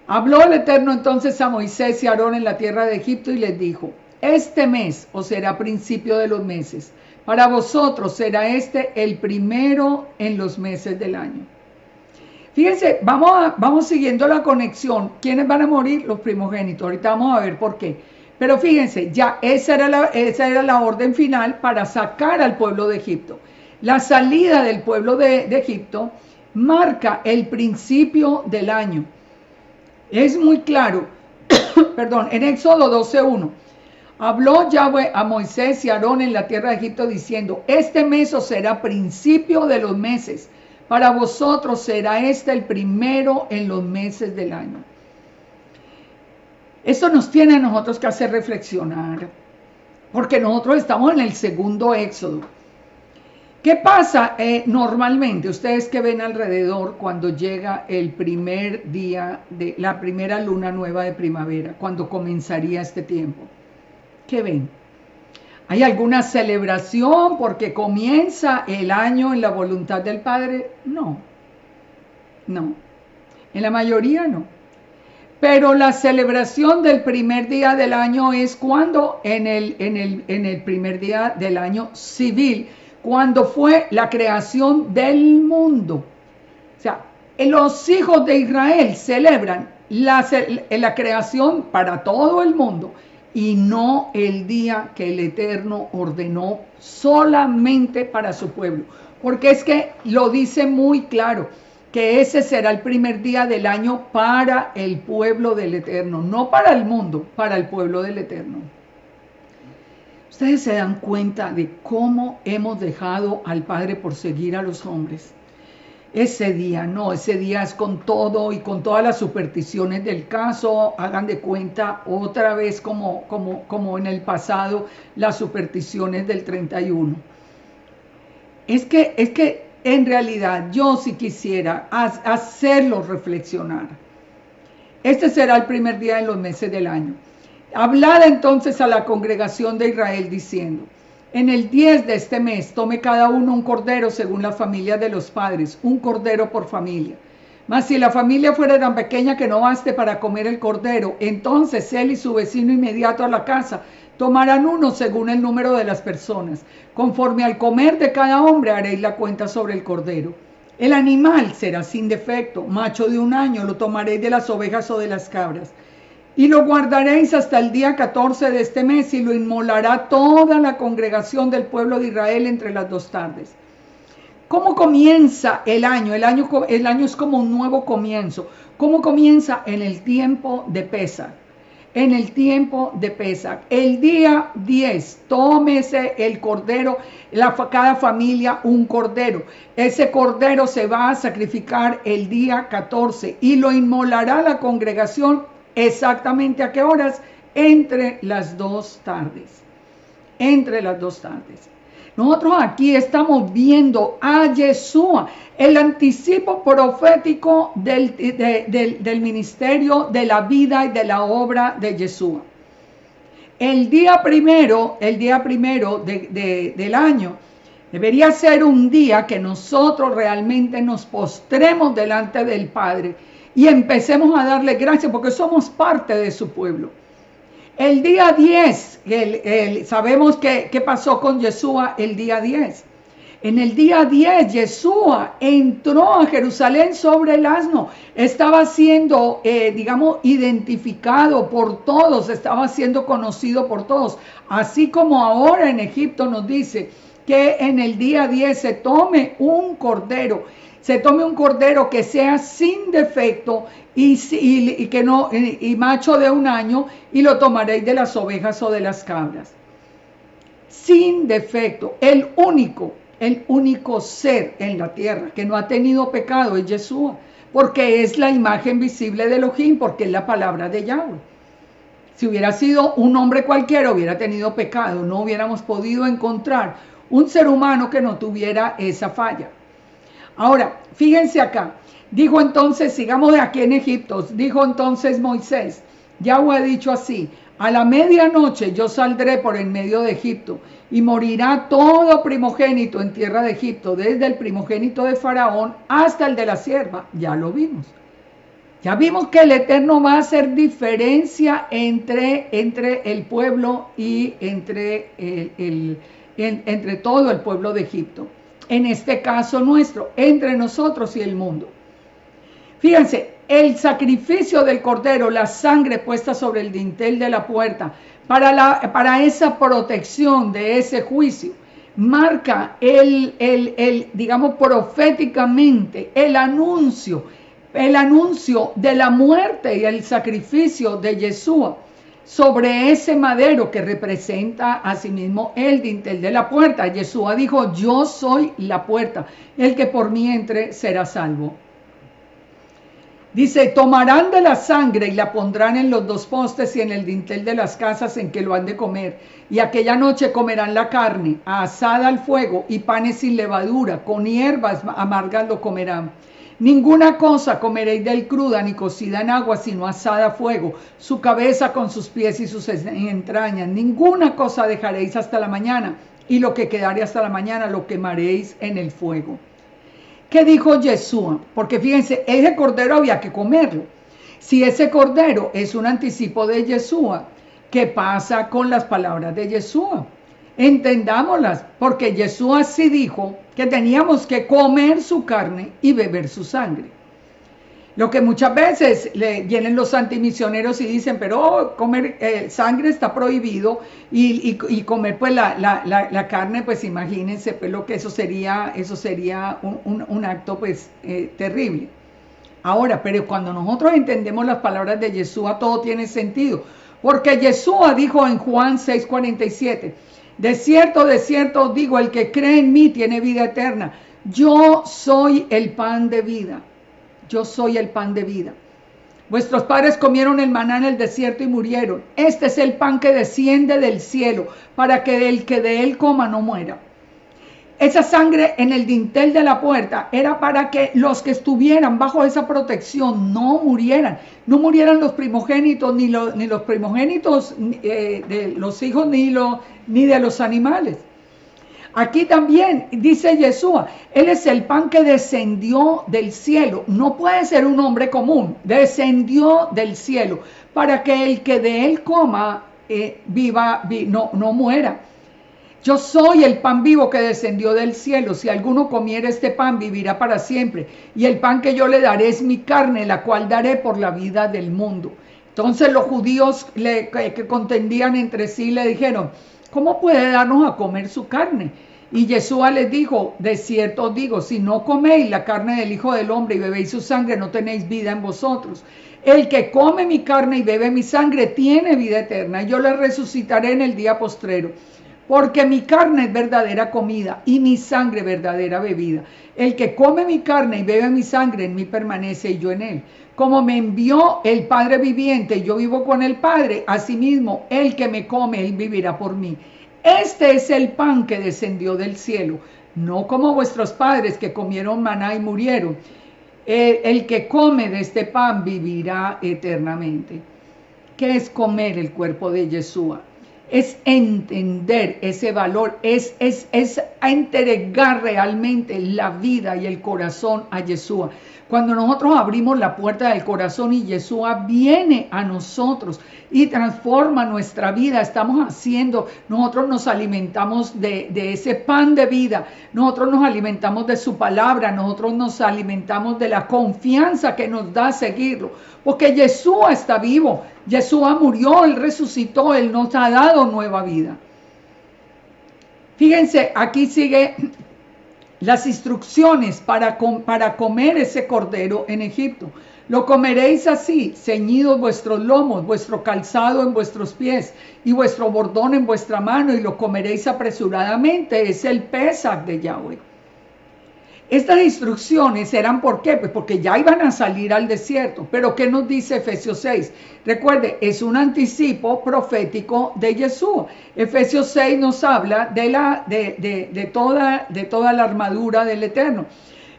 Habló el Eterno entonces a Moisés y a Aarón en la tierra de Egipto y les dijo, este mes os será principio de los meses, para vosotros será este el primero en los meses del año. Fíjense, vamos siguiendo la conexión. ¿Quiénes van a morir? Los primogénitos. Ahorita vamos a ver por qué. Pero fíjense, ya esa era la orden final para sacar al pueblo de Egipto. La salida del pueblo de Egipto marca el principio del año. Es muy claro, perdón, en Éxodo 12:1. Habló Yahweh a Moisés y a Aarón en la tierra de Egipto diciendo, este mes os será principio de los meses. Para vosotros será este el primero en los meses del año. Esto nos tiene a nosotros que hacer reflexionar, porque nosotros estamos en el segundo Éxodo. ¿Qué pasa normalmente? Ustedes que ven alrededor cuando llega el primer día de la primera luna nueva de primavera, cuando comenzaría este tiempo. ¿Qué ven? ¿Hay alguna celebración porque comienza el año en la voluntad del Padre? No. En la mayoría no. Pero la celebración del primer día del año es cuando en el primer día del año civil, cuando fue la creación del mundo. O sea, los hijos de Israel celebran la creación para todo el mundo y no el día que el Eterno ordenó solamente para su pueblo. Porque es que lo dice muy claro, que ese será el primer día del año para el pueblo del Eterno, no para el mundo, para el pueblo del Eterno. Ustedes se dan cuenta de cómo hemos dejado al Padre por seguir a los hombres. Ese día es con todo y con todas las supersticiones del caso. Hagan de cuenta otra vez como en el pasado las supersticiones del 31. Es que en realidad yo sí quisiera hacerlos reflexionar. Este será el primer día en los meses del año. Hablad entonces a la congregación de Israel diciendo, en el 10 de este mes tome cada uno un cordero según las familias de los padres, un cordero por familia. Mas si la familia fuera tan pequeña que no baste para comer el cordero, entonces él y su vecino inmediato a la casa tomarán uno según el número de las personas. Conforme al comer de cada hombre haréis la cuenta sobre el cordero. El animal será sin defecto, macho de 1 año, lo tomaréis de las ovejas o de las cabras. Y lo guardaréis hasta el día 14 de este mes y lo inmolará toda la congregación del pueblo de Israel entre las 2 tardes. ¿Cómo comienza el año? El año es como un nuevo comienzo. ¿Cómo comienza? En el tiempo de Pesaj. En el tiempo de Pesaj. El día 10, tómese el cordero, cada familia un cordero. Ese cordero se va a sacrificar el día 14 y lo inmolará la congregación exactamente ¿a qué horas? Entre las 2 tardes. Entre las 2 tardes. Nosotros aquí estamos viendo a Yeshua, el anticipo profético del ministerio, de la vida y de la obra de Yeshua. El día primero del año debería ser un día que nosotros realmente nos postremos delante del Padre y empecemos a darle gracias porque somos parte de su pueblo. El día 10, sabemos qué pasó con Yeshua el día 10. En el día 10, Yeshua entró a Jerusalén sobre el asno. Estaba siendo, identificado por todos, estaba siendo conocido por todos. Así como ahora en Egipto nos dice que en el día 10 se tome un cordero que sea sin defecto y macho de 1 año, y lo tomaréis de las ovejas o de las cabras. Sin defecto, el único ser en la tierra que no ha tenido pecado es Yeshua, porque es la imagen visible de Elohim, porque es la palabra de Yahweh. Si hubiera sido un hombre cualquiera, hubiera tenido pecado, no hubiéramos podido encontrar un ser humano que no tuviera esa falla. Ahora, fíjense acá, dijo entonces, sigamos de aquí en Egipto, dijo entonces Moisés, Yahweh ha dicho así, a la medianoche yo saldré por en medio de Egipto y morirá todo primogénito en tierra de Egipto, desde el primogénito de Faraón hasta el de la sierva. Ya lo vimos. Ya vimos que el Eterno va a hacer diferencia entre el pueblo y entre todo el pueblo de Egipto. En este caso nuestro, entre nosotros y el mundo. Fíjense, el sacrificio del cordero, la sangre puesta sobre el dintel de la puerta, para esa protección de ese juicio, marca proféticamente el anuncio de la muerte y el sacrificio de Yeshua sobre ese madero que representa a sí mismo el dintel de la puerta. Yeshua dijo, yo soy la puerta, el que por mí entre será salvo. Dice, tomarán de la sangre y la pondrán en los 2 postes y en el dintel de las casas en que lo han de comer. Y aquella noche comerán la carne, asada al fuego, y panes sin levadura, con hierbas amargas lo comerán. Ninguna cosa comeréis del cruda ni cocida en agua, sino asada a fuego, su cabeza con sus pies y sus entrañas. Ninguna cosa dejaréis hasta la mañana, y lo que quedare hasta la mañana lo quemaréis en el fuego. ¿Qué dijo Yeshua? Porque fíjense, ese cordero había que comerlo. Si ese cordero es un anticipo de Yeshua, ¿qué pasa con las palabras de Yeshua? Entendámoslas, porque Yeshua sí dijo que teníamos que comer su carne y beber su sangre. Lo que muchas veces vienen los antimisioneros y dicen, pero comer sangre está prohibido y comer pues la carne, pues imagínense pues lo que eso sería un acto pues terrible. Ahora, pero cuando nosotros entendemos las palabras de Yeshua, todo tiene sentido. Porque Yeshua dijo en Juan 6:47, de cierto os digo, el que cree en mí tiene vida eterna. Yo soy el pan de vida. Yo soy el pan de vida. Vuestros padres comieron el maná en el desierto y murieron. Este es el pan que desciende del cielo, para que el que de él coma no muera. Esa sangre en el dintel de la puerta era para que los que estuvieran bajo esa protección no murieran. No murieran los primogénitos, ni los primogénitos de los hijos, ni de los animales. Aquí también dice Yeshua, Él es el pan que descendió del cielo. No puede ser un hombre común, descendió del cielo, para que el que de Él coma no muera. Yo soy el pan vivo que descendió del cielo. Si alguno comiera este pan, vivirá para siempre. Y el pan que yo le daré es mi carne, la cual daré por la vida del mundo. Entonces los judíos que contendían entre sí le dijeron, ¿cómo puede darnos a comer su carne? Y Yeshua les dijo, de cierto os digo, si no coméis la carne del Hijo del Hombre y bebéis su sangre, no tenéis vida en vosotros. El que come mi carne y bebe mi sangre tiene vida eterna, y yo le resucitaré en el día postrero. Porque mi carne es verdadera comida y mi sangre verdadera bebida. El que come mi carne y bebe mi sangre, en mí permanece y yo en él. Como me envió el Padre viviente y yo vivo con el Padre, asimismo el que me come, él vivirá por mí. Este es el pan que descendió del cielo, no como vuestros padres que comieron maná y murieron. El que come de este pan vivirá eternamente. ¿Qué es comer el cuerpo de Yeshua? Es entender ese valor, es entregar realmente la vida y el corazón a Yeshua. Cuando nosotros abrimos la puerta del corazón y Yeshua viene a nosotros y transforma nuestra vida, nosotros nos alimentamos de ese pan de vida, nosotros nos alimentamos de su palabra, nosotros nos alimentamos de la confianza que nos da seguirlo, porque Yeshua está vivo, Yeshua murió, Él resucitó, Él nos ha dado nueva vida. Fíjense, aquí sigue las instrucciones para comer ese cordero en Egipto. Lo comeréis así, ceñidos vuestros lomos, vuestro calzado en vuestros pies y vuestro bordón en vuestra mano, y lo comeréis apresuradamente. Es el Pesaj de Yahweh. Estas instrucciones eran ¿por qué? Pues porque ya iban a salir al desierto. Pero ¿qué nos dice Efesios 6? Recuerde, es un anticipo profético de Yeshua. Efesios 6 nos habla de toda la armadura del Eterno.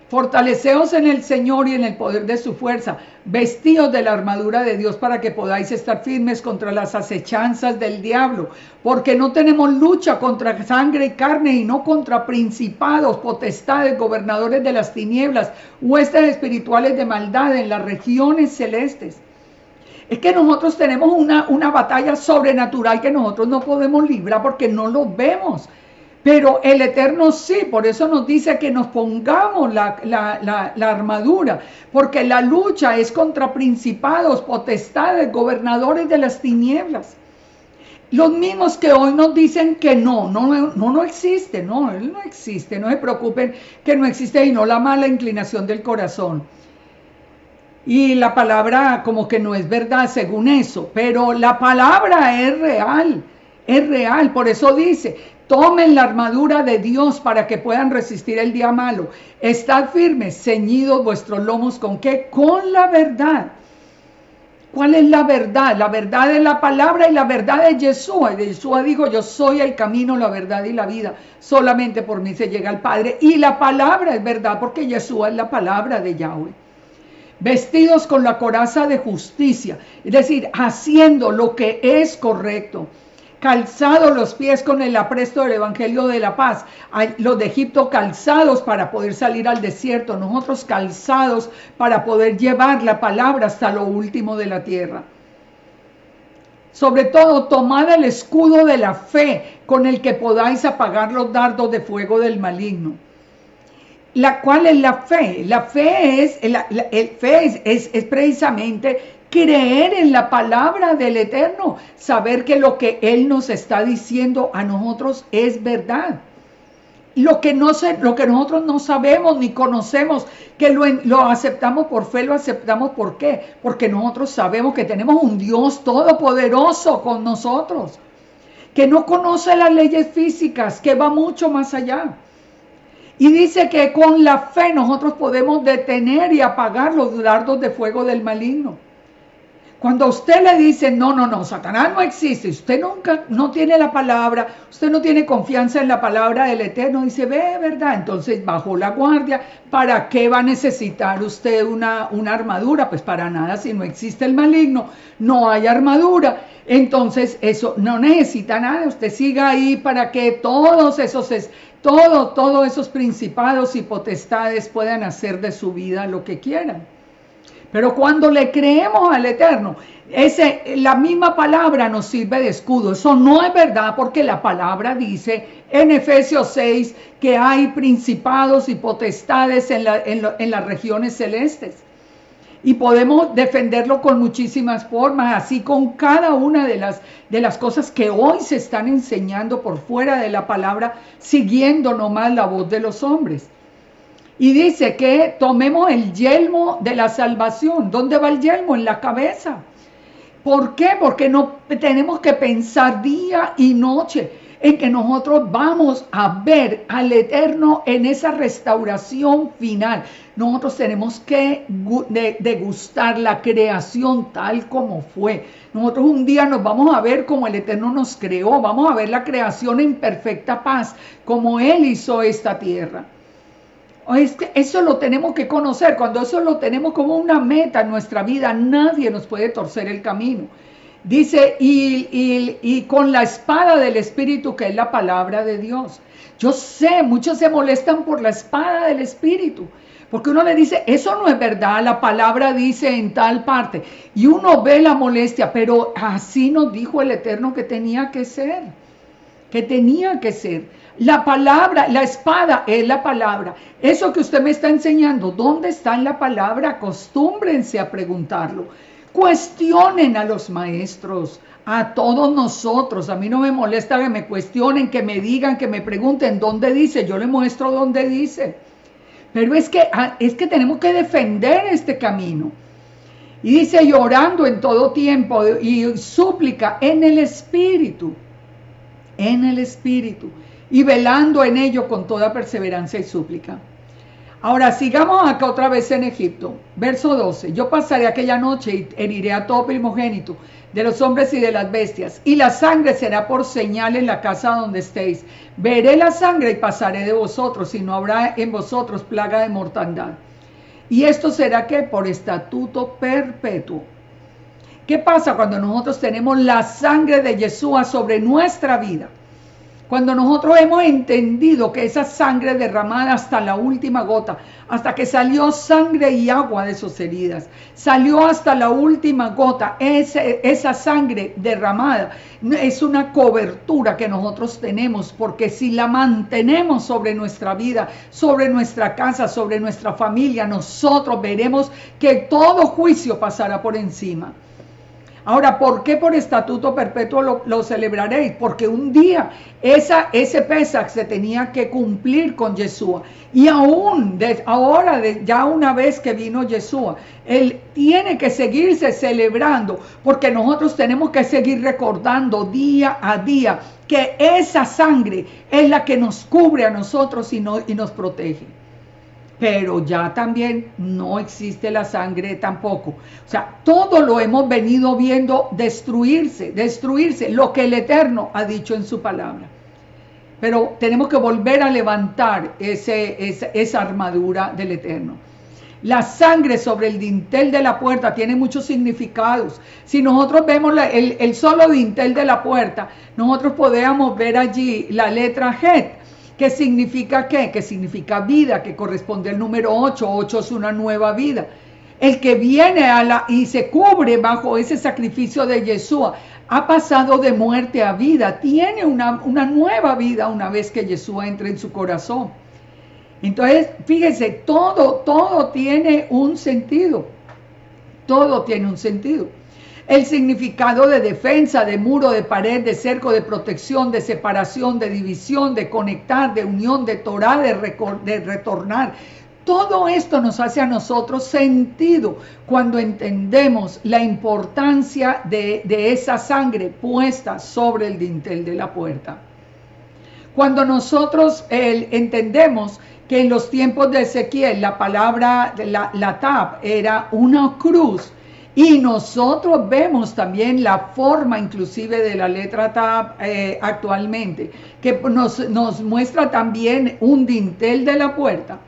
Fortaleceos en el Señor y en el poder de su fuerza, vestidos de la armadura de Dios para que podáis estar firmes contra las acechanzas del diablo, porque no tenemos lucha contra sangre y carne, y no contra principados, potestades, gobernadores de las tinieblas, huestes espirituales de maldad en las regiones celestes. Es que nosotros tenemos una batalla sobrenatural que nosotros no podemos librar porque no lo vemos. Pero el Eterno sí, por eso nos dice que nos pongamos la armadura, porque la lucha es contra principados, potestades, gobernadores de las tinieblas. Los mismos que hoy nos dicen que no existe, Él no existe, no se preocupen que no existe, y no la mala inclinación del corazón. Y la palabra como que no es verdad según eso, pero la palabra es real, por eso dice, tomen la armadura de Dios para que puedan resistir el día malo. Estad firmes, ceñidos vuestros lomos, ¿con qué? Con la verdad. ¿Cuál es la verdad? La verdad es la palabra y la verdad es Yeshua. Y Yeshua dijo, yo soy el camino, la verdad y la vida. Solamente por mí se llega al Padre. Y la palabra es verdad porque Yeshua es la palabra de Yahweh. Vestidos con la coraza de justicia, es decir, haciendo lo que es correcto. Calzados los pies con el apresto del evangelio de la paz. Los de Egipto calzados para poder salir al desierto, nosotros calzados para poder llevar la palabra hasta lo último de la tierra. Sobre todo, tomad el escudo de la fe con el que podáis apagar los dardos de fuego del maligno. ¿Cuál es la fe? La fe es precisamente creer en la palabra del Eterno, saber que lo que Él nos está diciendo a nosotros es verdad. Lo que nosotros no sabemos ni conocemos, que lo aceptamos por fe, lo aceptamos ¿por qué? Porque nosotros sabemos que tenemos un Dios todopoderoso con nosotros, que no conoce las leyes físicas, que va mucho más allá. Y dice que con la fe nosotros podemos detener y apagar los dardos de fuego del maligno. Cuando usted le dice, no, Satanás no existe, usted no tiene la palabra, usted no tiene confianza en la palabra del Eterno, dice, ¿verdad? Entonces bajó la guardia. ¿Para qué va a necesitar usted una armadura? Pues para nada, si no existe el maligno, no hay armadura. Entonces eso no necesita nada, usted siga ahí para que todos esos principados y potestades puedan hacer de su vida lo que quieran. Pero cuando le creemos al Eterno, la misma palabra nos sirve de escudo. Eso no es verdad, porque la palabra dice en Efesios 6 que hay principados y potestades en las regiones celestes. Y podemos defenderlo con muchísimas formas, así con cada una de las cosas que hoy se están enseñando por fuera de la palabra, siguiendo nomás la voz de los hombres. Y dice que tomemos el yelmo de la salvación. ¿Dónde va el yelmo? En la cabeza. ¿Por qué? Porque no tenemos que pensar día y noche en que nosotros vamos a ver al Eterno en esa restauración final. Nosotros tenemos que degustar la creación tal como fue. Nosotros un día nos vamos a ver como el Eterno nos creó. Vamos a ver la creación en perfecta paz, como Él hizo esta tierra. Eso lo tenemos que conocer. Cuando eso lo tenemos como una meta en nuestra vida, nadie nos puede torcer el camino. Dice, y con la espada del Espíritu, que es la palabra de Dios. Yo sé, muchos se molestan por la espada del Espíritu, porque uno le dice, eso no es verdad, la palabra dice en tal parte, y uno ve la molestia, pero así nos dijo el Eterno que tenía que ser, La palabra, la espada es la palabra. Eso que usted me está enseñando, ¿dónde está en la palabra? Acostúmbrense a preguntarlo. Cuestionen a los maestros, a todos nosotros. A mí no me molesta que me cuestionen, que me digan, que me pregunten dónde dice. Yo le muestro dónde dice. Pero es que tenemos que defender este camino. Y dice, llorando en todo tiempo y súplica en el Espíritu. Y velando en ello con toda perseverancia y súplica. Ahora sigamos acá otra vez en Egipto. Verso 12. Yo pasaré aquella noche y heriré a todo primogénito de los hombres y de las bestias, y la sangre será por señal en la casa donde estéis. Veré la sangre y pasaré de vosotros, y no habrá en vosotros plaga de mortandad. Y esto será que por estatuto perpetuo. ¿Qué pasa cuando nosotros tenemos la sangre de Yeshua sobre nuestra vida? Cuando nosotros hemos entendido que esa sangre derramada hasta la última gota, hasta que salió sangre y agua de sus heridas, salió hasta la última gota, esa sangre derramada es una cobertura que nosotros tenemos, porque si la mantenemos sobre nuestra vida, sobre nuestra casa, sobre nuestra familia, nosotros veremos que todo juicio pasará por encima. Ahora, ¿por qué por estatuto perpetuo lo celebraréis? Porque un día ese Pesach se tenía que cumplir con Yeshua. Y aún ya una vez que vino Yeshua, Él tiene que seguirse celebrando, porque nosotros tenemos que seguir recordando día a día que esa sangre es la que nos cubre a nosotros y nos protege. Pero ya también no existe la sangre tampoco. O sea, todo lo hemos venido viendo destruirse, lo que el Eterno ha dicho en su palabra. Pero tenemos que volver a levantar esa armadura del Eterno. La sangre sobre el dintel de la puerta tiene muchos significados. Si nosotros vemos el solo dintel de la puerta, nosotros podemos ver allí la letra Het. ¿Qué significa qué? Que significa vida, que corresponde al número 8. 8 es una nueva vida. El que viene y se cubre bajo ese sacrificio de Yeshua ha pasado de muerte a vida. Tiene una nueva vida una vez que Yeshua entra en su corazón. Entonces, fíjense, todo tiene un sentido. Todo tiene un sentido. El significado de defensa, de muro, de pared, de cerco, de protección, de separación, de división, de conectar, de unión, de Torah, de retornar. Todo esto nos hace a nosotros sentido cuando entendemos la importancia de esa sangre puesta sobre el dintel de la puerta. Cuando nosotros entendemos que en los tiempos de Ezequiel la palabra, la tab, era una cruz, Y nosotros vemos también la forma inclusive de la letra Tab actualmente, que nos muestra también un dintel de la puerta.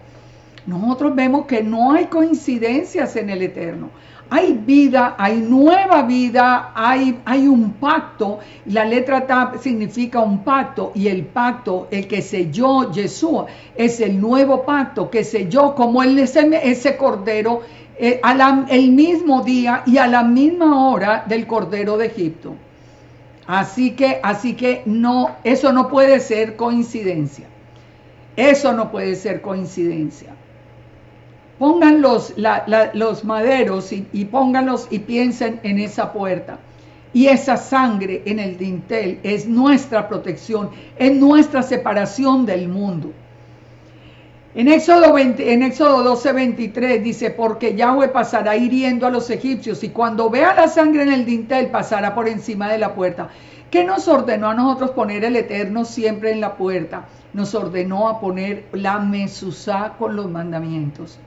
Nosotros vemos que no hay coincidencias en el Eterno. Hay vida, hay nueva vida, hay un pacto. La letra Tab significa un pacto, y el pacto, el que selló Yeshua, es el nuevo pacto que selló como ese cordero el mismo día y a la misma hora del cordero de Egipto. Así que no, eso no puede ser coincidencia. Eso no puede ser coincidencia. Pongan los maderos y pónganlos y piensen en esa puerta. Y esa sangre en el dintel es nuestra protección, es nuestra separación del mundo. En Éxodo 12:23 dice, porque Yahweh pasará hiriendo a los egipcios, y cuando vea la sangre en el dintel pasará por encima de la puerta. ¿Qué nos ordenó a nosotros poner el Eterno siempre en la puerta? Nos ordenó a poner la mezuzá con los mandamientos.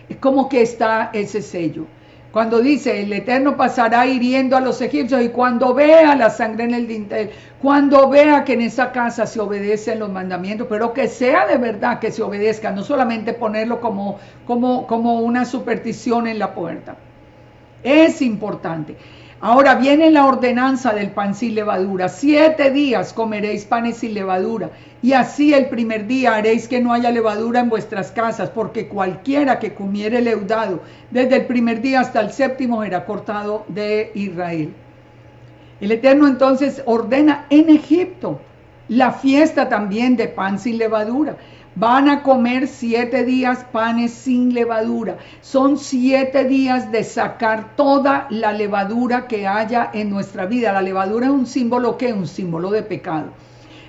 Es como que está ese sello. Cuando dice, el Eterno pasará hiriendo a los egipcios, y cuando vea la sangre en el dintel, cuando vea que en esa casa se obedecen los mandamientos, pero que sea de verdad que se obedezca, no solamente ponerlo como una superstición en la puerta. Es importante. Ahora viene la ordenanza del pan sin levadura. 7 días comeréis panes sin levadura, y así el primer día haréis que no haya levadura en vuestras casas, porque cualquiera que comiere leudado desde el primer día hasta el séptimo será cortado de Israel. El Eterno entonces ordena en Egipto la fiesta también de pan sin levadura. Van a comer 7 días panes sin levadura. Son 7 días de sacar toda la levadura que haya en nuestra vida. La levadura es un símbolo, ¿qué? Un símbolo de pecado.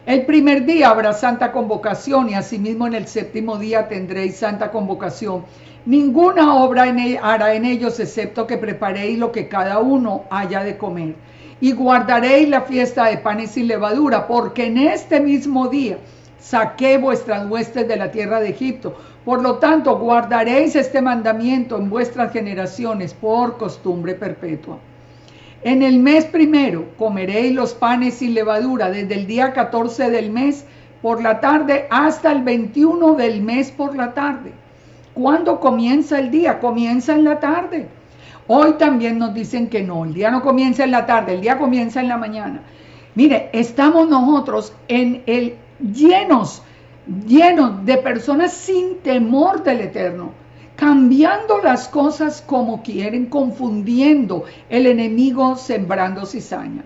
El primer día habrá santa convocación, y asimismo en el séptimo día tendréis santa convocación. Ninguna obra hará en ellos, excepto que preparéis lo que cada uno haya de comer. Y guardaréis la fiesta de panes sin levadura, porque en este mismo día saqué vuestras huestes de la tierra de Egipto. Por lo tanto, guardaréis este mandamiento en vuestras generaciones por costumbre perpetua. En el mes primero comeréis los panes sin levadura, desde el día 14 del mes por la tarde hasta el 21 del mes por la tarde. ¿Cuándo comienza el día? Comienza en la tarde. Hoy también nos dicen que no, el día no comienza en la tarde, el día comienza en la mañana. Mire, estamos nosotros llenos de personas sin temor del Eterno, cambiando las cosas como quieren, confundiendo, el enemigo sembrando cizaña.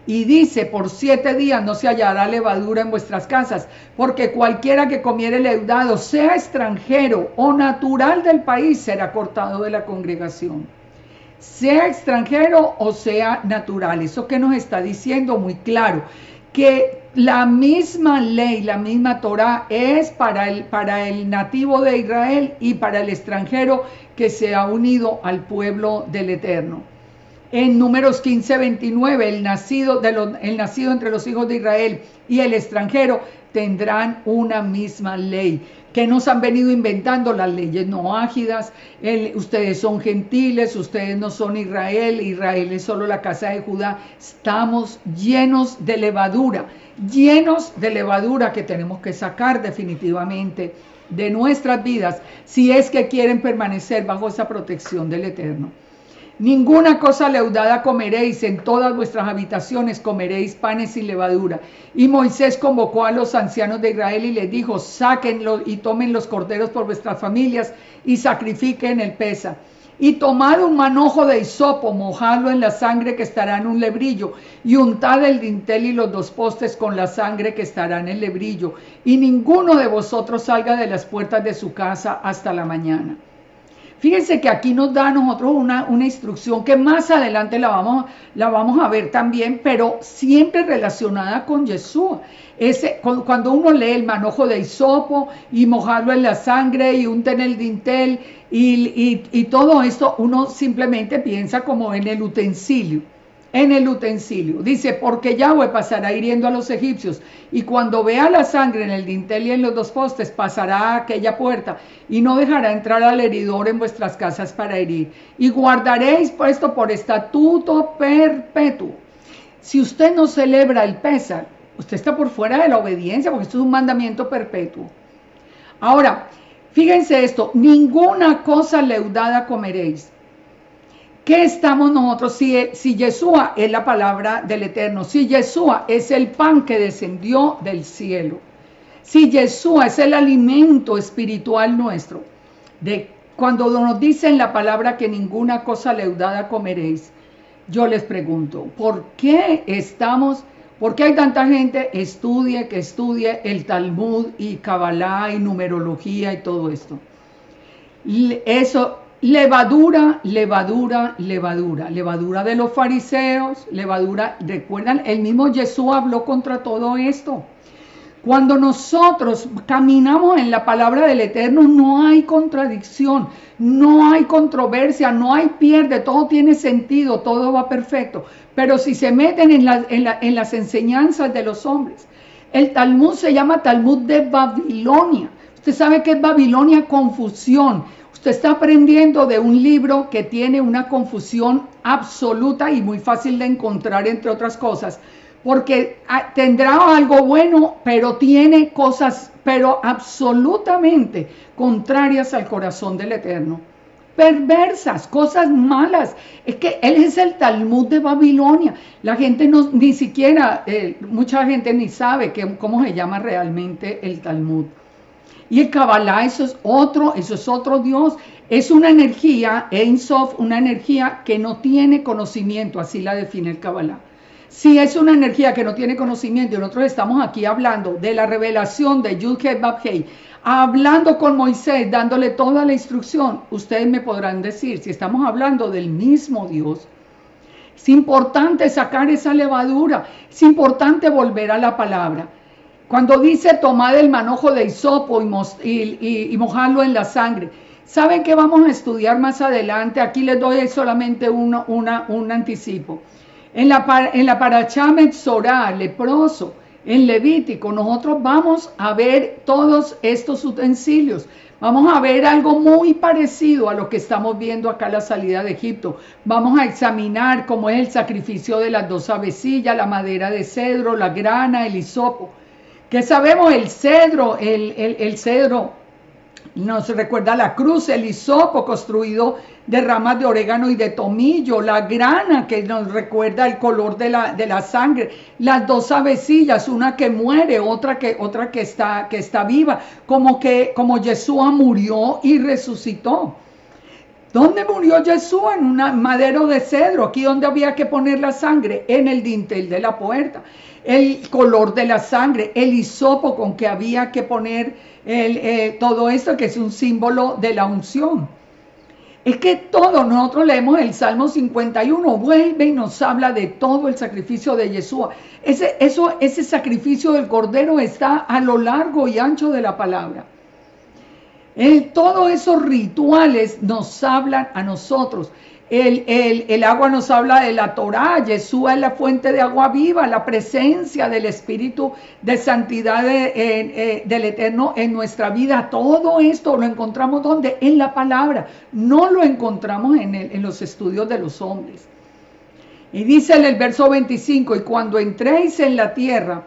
Y dice, por 7 días no se hallará levadura en vuestras casas, porque cualquiera que comiere leudado, sea extranjero o natural del país, será cortado de la congregación. Sea extranjero o sea natural. Eso que nos está diciendo muy claro, que la misma ley, la misma Torah es para el nativo de Israel y para el extranjero que se ha unido al pueblo del Eterno. En Números 15:29, el nacido entre los hijos de Israel y el extranjero tendrán una misma ley. Que nos han venido inventando las leyes noágidas, ustedes son gentiles, ustedes no son Israel, Israel es solo la casa de Judá. Estamos llenos de levadura que tenemos que sacar definitivamente de nuestras vidas, si es que quieren permanecer bajo esa protección del Eterno. Ninguna cosa leudada comeréis, en todas vuestras habitaciones comeréis panes sin levadura. Y Moisés convocó a los ancianos de Israel y les dijo, sáquenlo y tomen los corderos por vuestras familias y sacrifiquen el pesa. Y tomad un manojo de hisopo, mojadlo en la sangre que estará en un lebrillo, y untad el dintel y los 2 postes con la sangre que estará en el lebrillo. Y ninguno de vosotros salga de las puertas de su casa hasta la mañana. Fíjense que aquí nos da a nosotros una instrucción que más adelante la vamos a ver también, pero siempre relacionada con Yeshua. Cuando uno lee el manojo de hisopo y mojarlo en la sangre y unta en el dintel y todo esto, uno simplemente piensa como en el utensilio. en el utensilio. Dice, porque Yahweh pasará hiriendo a los egipcios, y cuando vea la sangre en el dintel y en los dos postes, pasará a aquella puerta, y no dejará entrar al heridor en vuestras casas para herir. Y guardaréis esto por estatuto perpetuo. Si usted no celebra el Pesaj, usted está por fuera de la obediencia, porque esto es un mandamiento perpetuo. Ahora, fíjense esto, ninguna cosa leudada comeréis. ¿Qué estamos nosotros? Si Yeshua es la palabra del Eterno, si Yeshua es el pan que descendió del cielo, si Yeshua es el alimento espiritual nuestro, cuando nos dicen la palabra que ninguna cosa leudada comeréis, yo les pregunto, ¿por qué hay tanta gente que estudie el Talmud y Kabbalah y numerología y todo esto? Eso, levadura de los fariseos, recuerdan, el mismo Yeshua habló contra todo esto. Cuando nosotros caminamos en la palabra del Eterno, no hay contradicción, no hay controversia, no hay pierde, todo tiene sentido, todo va perfecto. Pero si se meten en las enseñanzas de los hombres, el Talmud se llama Talmud de Babilonia. Usted sabe que es Babilonia, confusión. Usted está aprendiendo de un libro que tiene una confusión absoluta y muy fácil de encontrar, entre otras cosas, porque tendrá algo bueno, pero tiene cosas, pero absolutamente contrarias al corazón del Eterno. Perversas, cosas malas. Es que él es el Talmud de Babilonia. La gente ni siquiera, mucha gente ni sabe cómo se llama realmente el Talmud. Y el Kabbalah, eso es otro Dios. Es una energía, Ein Sof, una energía que no tiene conocimiento, así la define el Kabbalah. Si es una energía que no tiene conocimiento, y nosotros estamos aquí hablando de la revelación de Yud-Heh Vav-Heh, hablando con Moisés, dándole toda la instrucción, ustedes me podrán decir, si estamos hablando del mismo Dios, es importante sacar esa levadura, es importante volver a la palabra. Cuando dice tomad el manojo de hisopo y mojarlo en la sangre, ¿saben qué vamos a estudiar más adelante? Aquí les doy solamente un anticipo. En la Parashá Metzorá, leproso, en Levítico, nosotros vamos a ver todos estos utensilios. Vamos a ver algo muy parecido a lo que estamos viendo acá en la salida de Egipto. Vamos a examinar cómo es el sacrificio de las 2 avecillas, la madera de cedro, la grana, el hisopo. ¿Qué sabemos? El cedro, el cedro nos recuerda la cruz, el hisopo construido de ramas de orégano y de tomillo, la grana que nos recuerda el color de la sangre, las 2 avecillas, una que muere, otra que está viva, como Yeshua murió y resucitó. ¿Dónde murió Yeshua? En un madero de cedro. Aquí donde había que poner la sangre, en el dintel de la puerta. El color de la sangre, el hisopo con que había que poner todo esto, que es un símbolo de la unción. Es que nosotros leemos el Salmo 51, vuelve y nos habla de todo el sacrificio de Yeshua. Ese sacrificio del Cordero está a lo largo y ancho de la palabra. Todos esos rituales nos hablan a nosotros. El agua nos habla de la Torá. Yeshua es la fuente de agua viva, la presencia del Espíritu de santidad del Eterno en nuestra vida. Todo esto lo encontramos ¿dónde? En la palabra. No lo encontramos en los estudios de los hombres. Y dice en el verso 25, y cuando entréis en la tierra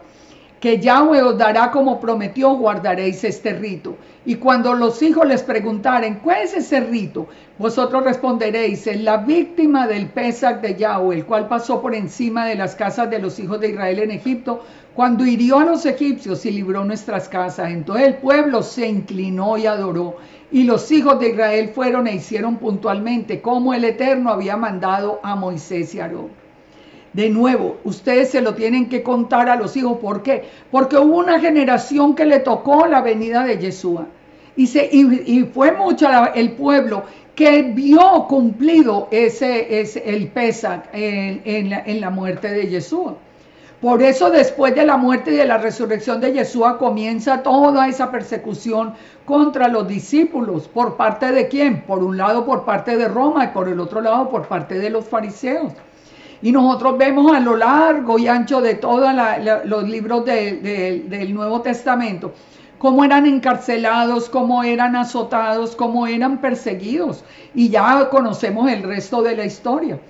que Yahweh os dará como prometió, guardaréis este rito. Y cuando los hijos les preguntaren, ¿cuál es ese rito? Vosotros responderéis, es la víctima del Pesaj de Yahweh, el cual pasó por encima de las casas de los hijos de Israel en Egipto, cuando hirió a los egipcios y libró nuestras casas. Entonces el pueblo se inclinó y adoró, y los hijos de Israel fueron e hicieron puntualmente como el Eterno había mandado a Moisés y Aarón. De nuevo, ustedes se lo tienen que contar a los hijos. ¿Por qué? Porque hubo una generación que le tocó la venida de Yeshua. Y fue mucho el pueblo que vio cumplido el Pesaj en la muerte de Yeshua. Por eso después de la muerte y de la resurrección de Yeshua comienza toda esa persecución contra los discípulos. ¿Por parte de quién? Por un lado por parte de Roma y por el otro lado por parte de los fariseos. Y nosotros vemos a lo largo y ancho de todos los libros del Nuevo Testamento cómo eran encarcelados, cómo eran azotados, cómo eran perseguidos. Y ya conocemos el resto de la historia.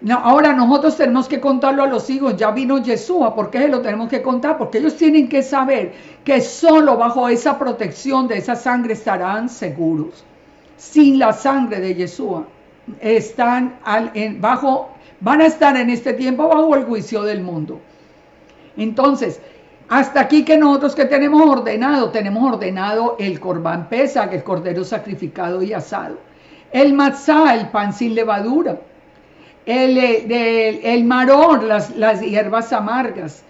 No, ahora nosotros tenemos que contarlo a los hijos. Ya vino Yeshua. ¿Por qué se lo tenemos que contar? Porque ellos tienen que saber que solo bajo esa protección de esa sangre estarán seguros. Sin la sangre de Yeshua van a estar en este tiempo bajo el juicio del mundo. Entonces, hasta aquí que nosotros que tenemos ordenado el Corbán Pesach, el cordero sacrificado y asado, el matzá, el pan sin levadura, el maror, las hierbas amargas,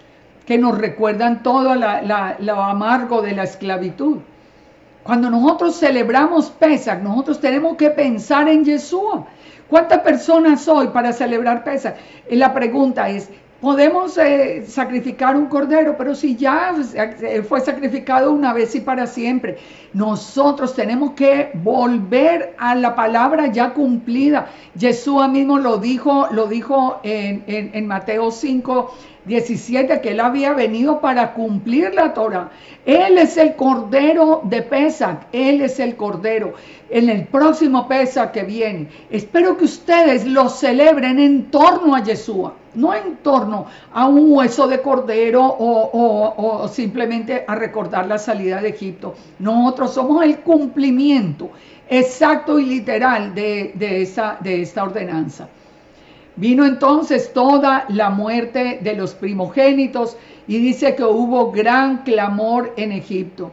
que nos recuerdan todo lo amargo de la esclavitud. Cuando nosotros celebramos Pesach, nosotros tenemos que pensar en Yeshua. ¿Cuántas personas hoy para celebrar Pesach? La pregunta es, podemos sacrificar un cordero, pero si ya fue sacrificado una vez y para siempre. Nosotros tenemos que volver a la palabra ya cumplida. Yeshua mismo lo dijo en Mateo 5:17, que él había venido para cumplir la Torah. Él es el cordero de Pesach, él es el cordero. En el próximo Pesach que viene, espero que ustedes lo celebren en torno a Yeshua, no en torno a un hueso de cordero o simplemente a recordar la salida de Egipto. Nosotros somos el cumplimiento exacto y literal de esta ordenanza. Vino entonces toda la muerte de los primogénitos y dice que hubo gran clamor en Egipto.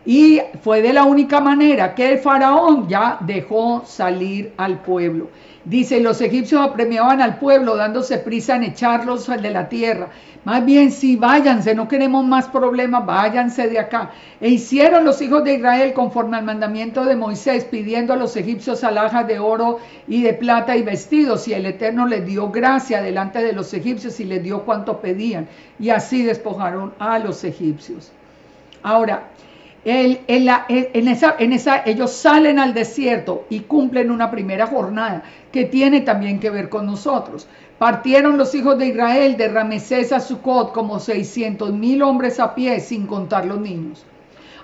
Y fue de la única manera que el faraón ya dejó salir al pueblo. Dice, los egipcios apremiaban al pueblo dándose prisa en echarlos de la tierra. Más bien, sí, váyanse, no queremos más problemas, váyanse de acá. E hicieron los hijos de Israel conforme al mandamiento de Moisés, pidiendo a los egipcios alhajas de oro y de plata y vestidos. Y el Eterno les dio gracia delante de los egipcios y les dio cuanto pedían. Y así despojaron a los egipcios. Ahora, ellos salen al desierto y cumplen una primera jornada que tiene también que ver con nosotros. Partieron los hijos de Israel de Ramesés a Sucot como 600,000 hombres a pie, sin contar los niños.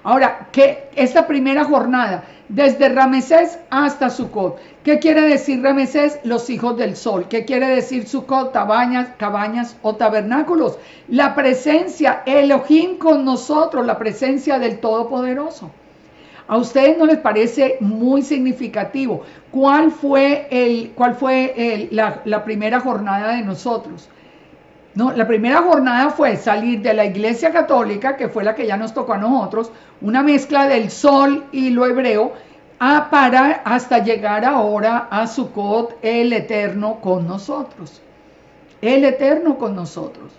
Ahora, que esta primera jornada, desde Ramesés hasta Sucot, ¿qué quiere decir Ramesés? Los hijos del sol. ¿Qué quiere decir Sucot? Cabañas o tabernáculos. La presencia, Elohim con nosotros, la presencia del Todopoderoso. ¿A ustedes no les parece muy significativo? ¿Cuál fue la primera jornada de nosotros? No, la primera jornada fue salir de la Iglesia Católica, que fue la que ya nos tocó a nosotros, una mezcla del sol y lo hebreo, hasta llegar ahora a Sucot, el Eterno con nosotros. El Eterno con nosotros.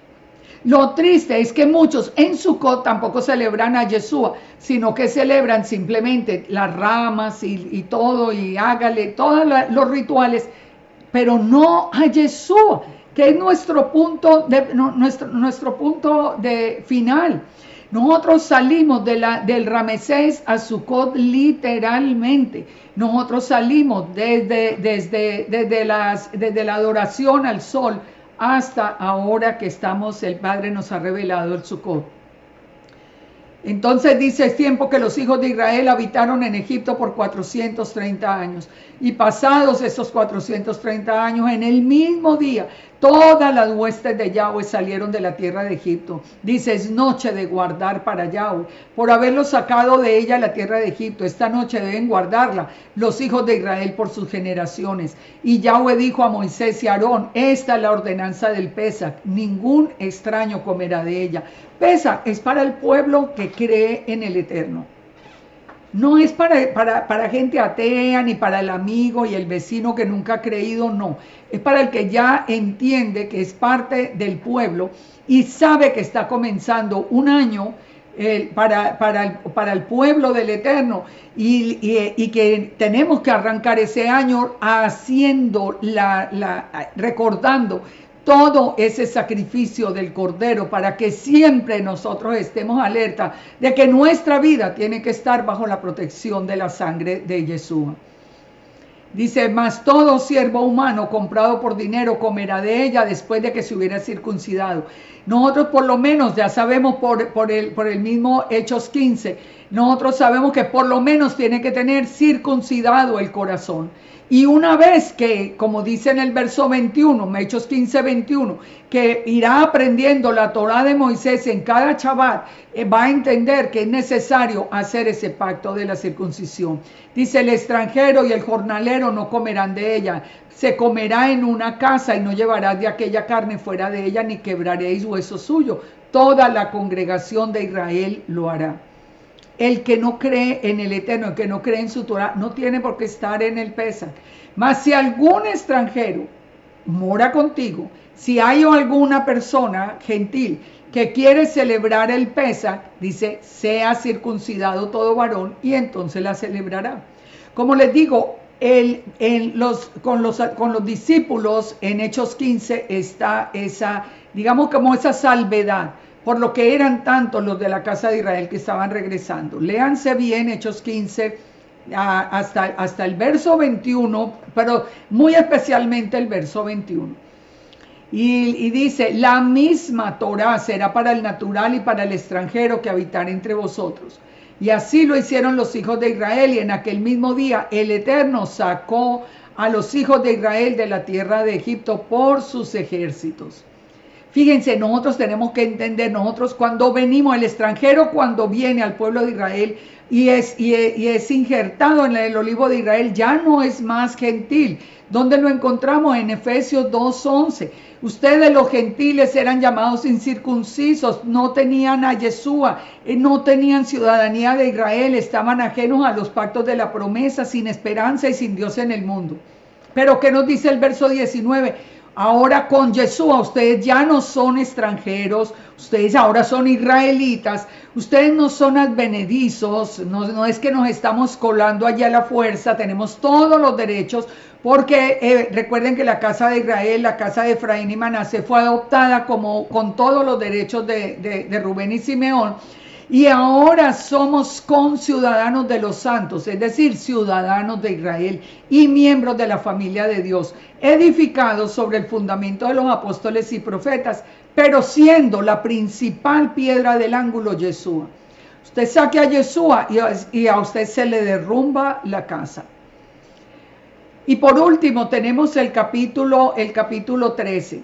Lo triste es que muchos en Sucot tampoco celebran a Yeshua, sino que celebran simplemente las ramas y todo, y hágale todos los rituales, pero no a Yeshua, que es nuestro punto de final. Nosotros salimos del Ramesés a Sucot literalmente. Nosotros salimos desde la adoración al sol hasta ahora que el Padre nos ha revelado el Sucot. Entonces dice, es tiempo que los hijos de Israel habitaron en Egipto por 430 años. Y pasados esos 430 años, en el mismo día, todas las huestes de Yahweh salieron de la tierra de Egipto. Dice, es noche de guardar para Yahweh, por haberlos sacado de ella la tierra de Egipto. Esta noche deben guardarla los hijos de Israel por sus generaciones. Y Yahweh dijo a Moisés y a Aarón, esta es la ordenanza del Pesach, ningún extraño comerá de ella. Pesach es para el pueblo que cree en el Eterno. No es para gente atea, ni para el amigo y el vecino que nunca ha creído, no. Es para el que ya entiende que es parte del pueblo y sabe que está comenzando un año para el pueblo del Eterno y que tenemos que arrancar ese año recordando todo ese sacrificio del Cordero, para que siempre nosotros estemos alerta de que nuestra vida tiene que estar bajo la protección de la sangre de Yeshua. Dice, mas todo siervo humano comprado por dinero comerá de ella después de que se hubiera circuncidado. Nosotros por lo menos ya sabemos por el mismo Hechos 15, nosotros sabemos que por lo menos tiene que tener circuncidado el corazón. Y una vez que, como dice en el verso 21, Hechos 15, 21, que irá aprendiendo la Torá de Moisés en cada Shabbat, va a entender que es necesario hacer ese pacto de la circuncisión. Dice, el extranjero y el jornalero no comerán de ella, se comerá en una casa y no llevarás de aquella carne fuera de ella, ni quebraréis hueso suyo. Toda la congregación de Israel lo hará. El que no cree en el Eterno, el que no cree en su Torah, no tiene por qué estar en el Pesaj. Mas si algún extranjero mora contigo, si hay alguna persona gentil que quiere celebrar el Pesaj, dice, sea circuncidado todo varón y entonces la celebrará. Como les digo, con los discípulos en Hechos 15 está esa, digamos como esa salvedad, por lo que eran tantos los de la casa de Israel que estaban regresando. Léanse bien Hechos 15 hasta el verso 21, pero muy especialmente el verso 21. Y dice, la misma Torá será para el natural y para el extranjero que habitar entre vosotros. Y así lo hicieron los hijos de Israel, y en aquel mismo día el Eterno sacó a los hijos de Israel de la tierra de Egipto por sus ejércitos. Fíjense, nosotros tenemos que entender, nosotros cuando venimos, el extranjero cuando viene al pueblo de Israel y es injertado en el olivo de Israel, ya no es más gentil. ¿Dónde lo encontramos? En Efesios 2:11. Ustedes los gentiles eran llamados incircuncisos, no tenían a Yeshua, no tenían ciudadanía de Israel, estaban ajenos a los pactos de la promesa, sin esperanza y sin Dios en el mundo. Pero ¿qué nos dice el verso 19? Ahora con Yeshua ustedes ya no son extranjeros, ustedes ahora son israelitas, ustedes no son advenedizos, no es que nos estamos colando allá a la fuerza, tenemos todos los derechos, porque recuerden que la casa de Israel, la casa de Efraín y Manasés fue adoptada con todos los derechos de Rubén y Simeón. Y ahora somos conciudadanos de los santos, es decir, ciudadanos de Israel y miembros de la familia de Dios, edificados sobre el fundamento de los apóstoles y profetas, pero siendo la principal piedra del ángulo Yeshua. Usted saque a Yeshua y a usted se le derrumba la casa. Y por último tenemos el capítulo 13.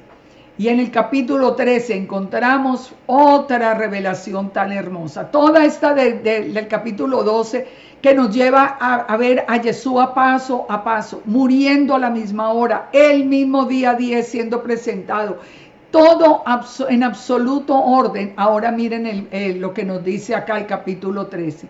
Y en el capítulo 13 encontramos otra revelación tan hermosa. Toda esta del capítulo 12 que nos lleva a ver a Yeshua paso a paso, muriendo a la misma hora, el mismo día 10 siendo presentado. Todo en absoluto orden. Ahora miren lo que nos dice acá el capítulo 13.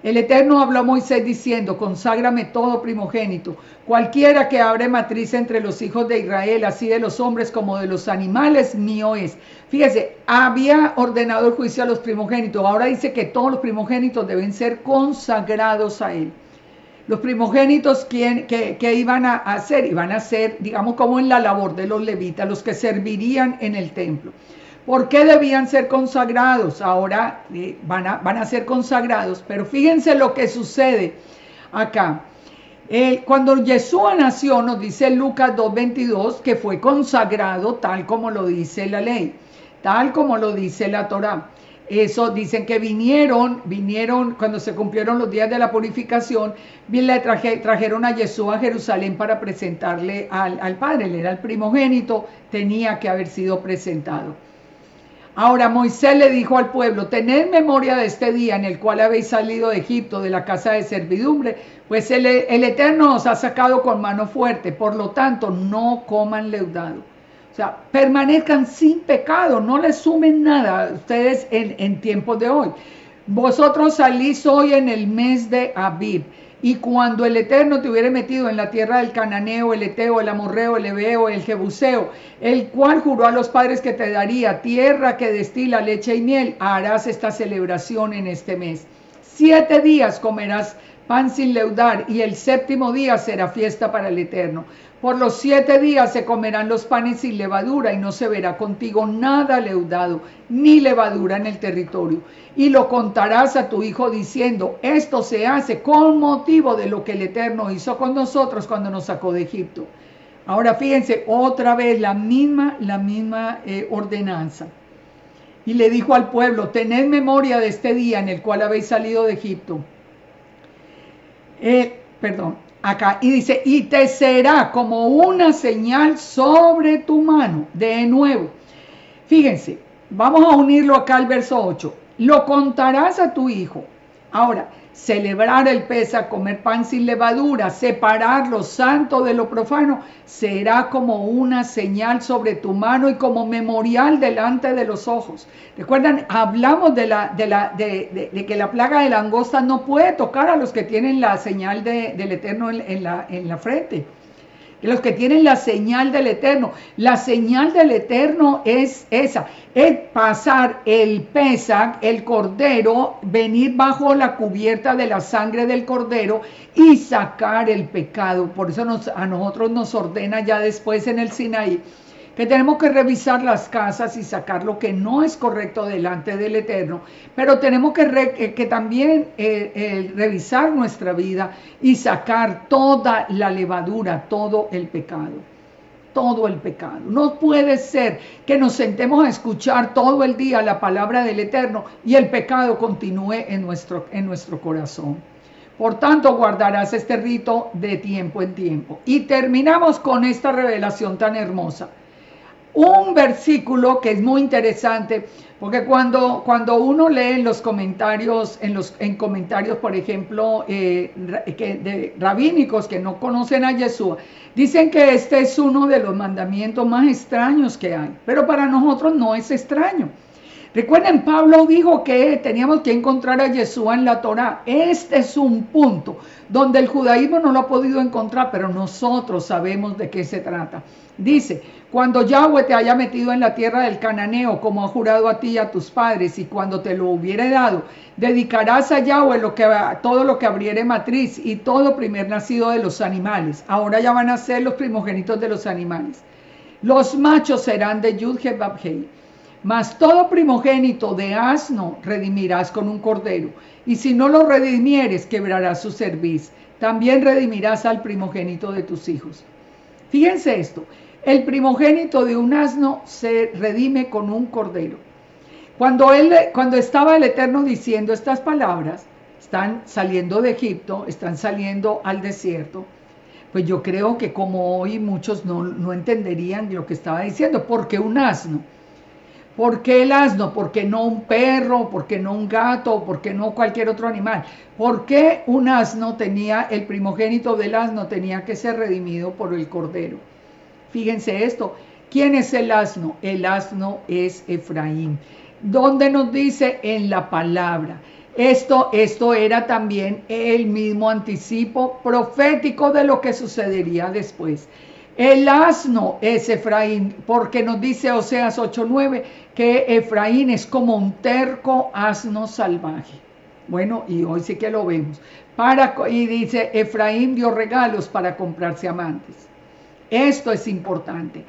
El Eterno habló a Moisés diciendo, conságrame todo primogénito, cualquiera que abre matriz entre los hijos de Israel, así de los hombres como de los animales, mío es. Fíjese, había ordenado el juicio a los primogénitos, ahora dice que todos los primogénitos deben ser consagrados a él. Los primogénitos que iban a hacer, iban a ser, digamos, como en la labor de los levitas, los que servirían en el templo. ¿Por qué debían ser consagrados? Ahora van a ser consagrados, pero fíjense lo que sucede acá. Cuando Yeshua nació, nos dice Lucas 2:22, que fue consagrado tal como lo dice la ley, tal como lo dice la Torá. Eso dicen que vinieron cuando se cumplieron los días de la purificación, le trajeron a Yeshua a Jerusalén para presentarle al Padre. Él era el primogénito, tenía que haber sido presentado. Ahora Moisés le dijo al pueblo, tened memoria de este día en el cual habéis salido de Egipto, de la casa de servidumbre, pues el Eterno os ha sacado con mano fuerte, por lo tanto no coman leudado. O sea, permanezcan sin pecado, no les sumen nada a ustedes en tiempos de hoy. Vosotros salís hoy en el mes de Abib. Y cuando el Eterno te hubiere metido en la tierra del Cananeo, el Eteo, el Amorreo, el Ebeo, el Jebuseo, el cual juró a los padres que te daría, tierra que destila leche y miel, harás esta celebración en este mes. 7 días comerás pan sin leudar, y el séptimo día será fiesta para el Eterno. Por los 7 días se comerán los panes sin levadura, y no se verá contigo nada leudado, ni levadura en el territorio. Y lo contarás a tu hijo diciendo, esto se hace con motivo de lo que el Eterno hizo con nosotros cuando nos sacó de Egipto. Ahora fíjense, otra vez la misma ordenanza. Y le dijo al pueblo, tened memoria de este día en el cual habéis salido de Egipto. Acá, y dice, y te será como una señal sobre tu mano. De nuevo, fíjense, vamos a unirlo acá al verso 8. Lo contarás a tu hijo. Ahora, celebrar el Pesaj, comer pan sin levadura, separar lo santo de lo profano, será como una señal sobre tu mano y como memorial delante de los ojos. Recuerdan, hablamos de que la plaga de langosta no puede tocar a los que tienen la señal del Eterno en la frente. Los que tienen la señal del Eterno. La señal del Eterno es esa, es pasar el Pesaj, el cordero, venir bajo la cubierta de la sangre del cordero y sacar el pecado. Por eso a nosotros nos ordena ya después en el Sinaí que tenemos que revisar las casas y sacar lo que no es correcto delante del Eterno, pero tenemos que también revisar nuestra vida y sacar toda la levadura, todo el pecado. Todo el pecado. No puede ser que nos sentemos a escuchar todo el día la palabra del Eterno y el pecado continúe en nuestro corazón. Por tanto, guardarás este rito de tiempo en tiempo. Y terminamos con esta revelación tan hermosa. Un versículo que es muy interesante, porque cuando uno lee en los comentarios, en comentarios, por ejemplo, rabínicos que no conocen a Yeshua, dicen que este es uno de los mandamientos más extraños que hay, pero para nosotros no es extraño. Recuerden, Pablo dijo que teníamos que encontrar a Yeshua en la Torá. Este es un punto donde el judaísmo no lo ha podido encontrar, pero nosotros sabemos de qué se trata. Dice, cuando Yahweh te haya metido en la tierra del cananeo, como ha jurado a ti y a tus padres, y cuando te lo hubiere dado, dedicarás a Yahweh todo lo que abriere matriz y todo primer nacido de los animales. Ahora ya van a ser los primogénitos de los animales. Los machos serán de Yud-He Bab-Hei. Mas todo primogénito de asno redimirás con un cordero, y si no lo redimieres, quebrarás su cerviz. También redimirás al primogénito de tus hijos. Fíjense esto, el primogénito de un asno se redime con un cordero. Cuando estaba el Eterno diciendo estas palabras, están saliendo de Egipto, están saliendo al desierto, pues yo creo que como hoy muchos no entenderían lo que estaba diciendo. ¿Por qué un asno? ¿Por qué el asno? ¿Por qué no un perro? ¿Por qué no un gato? ¿Por qué no cualquier otro animal? ¿Por qué un asno el primogénito del asno tenía que ser redimido por el cordero? Fíjense esto. ¿Quién es el asno? El asno es Efraín. ¿Dónde nos dice? En la palabra. Esto era también el mismo anticipo profético de lo que sucedería después. El asno es Efraín, porque nos dice Oseas 8:9 que Efraín es como un terco asno salvaje. Bueno, y hoy sí que lo vemos. Y dice, Efraín dio regalos para comprarse amantes. Esto es importante.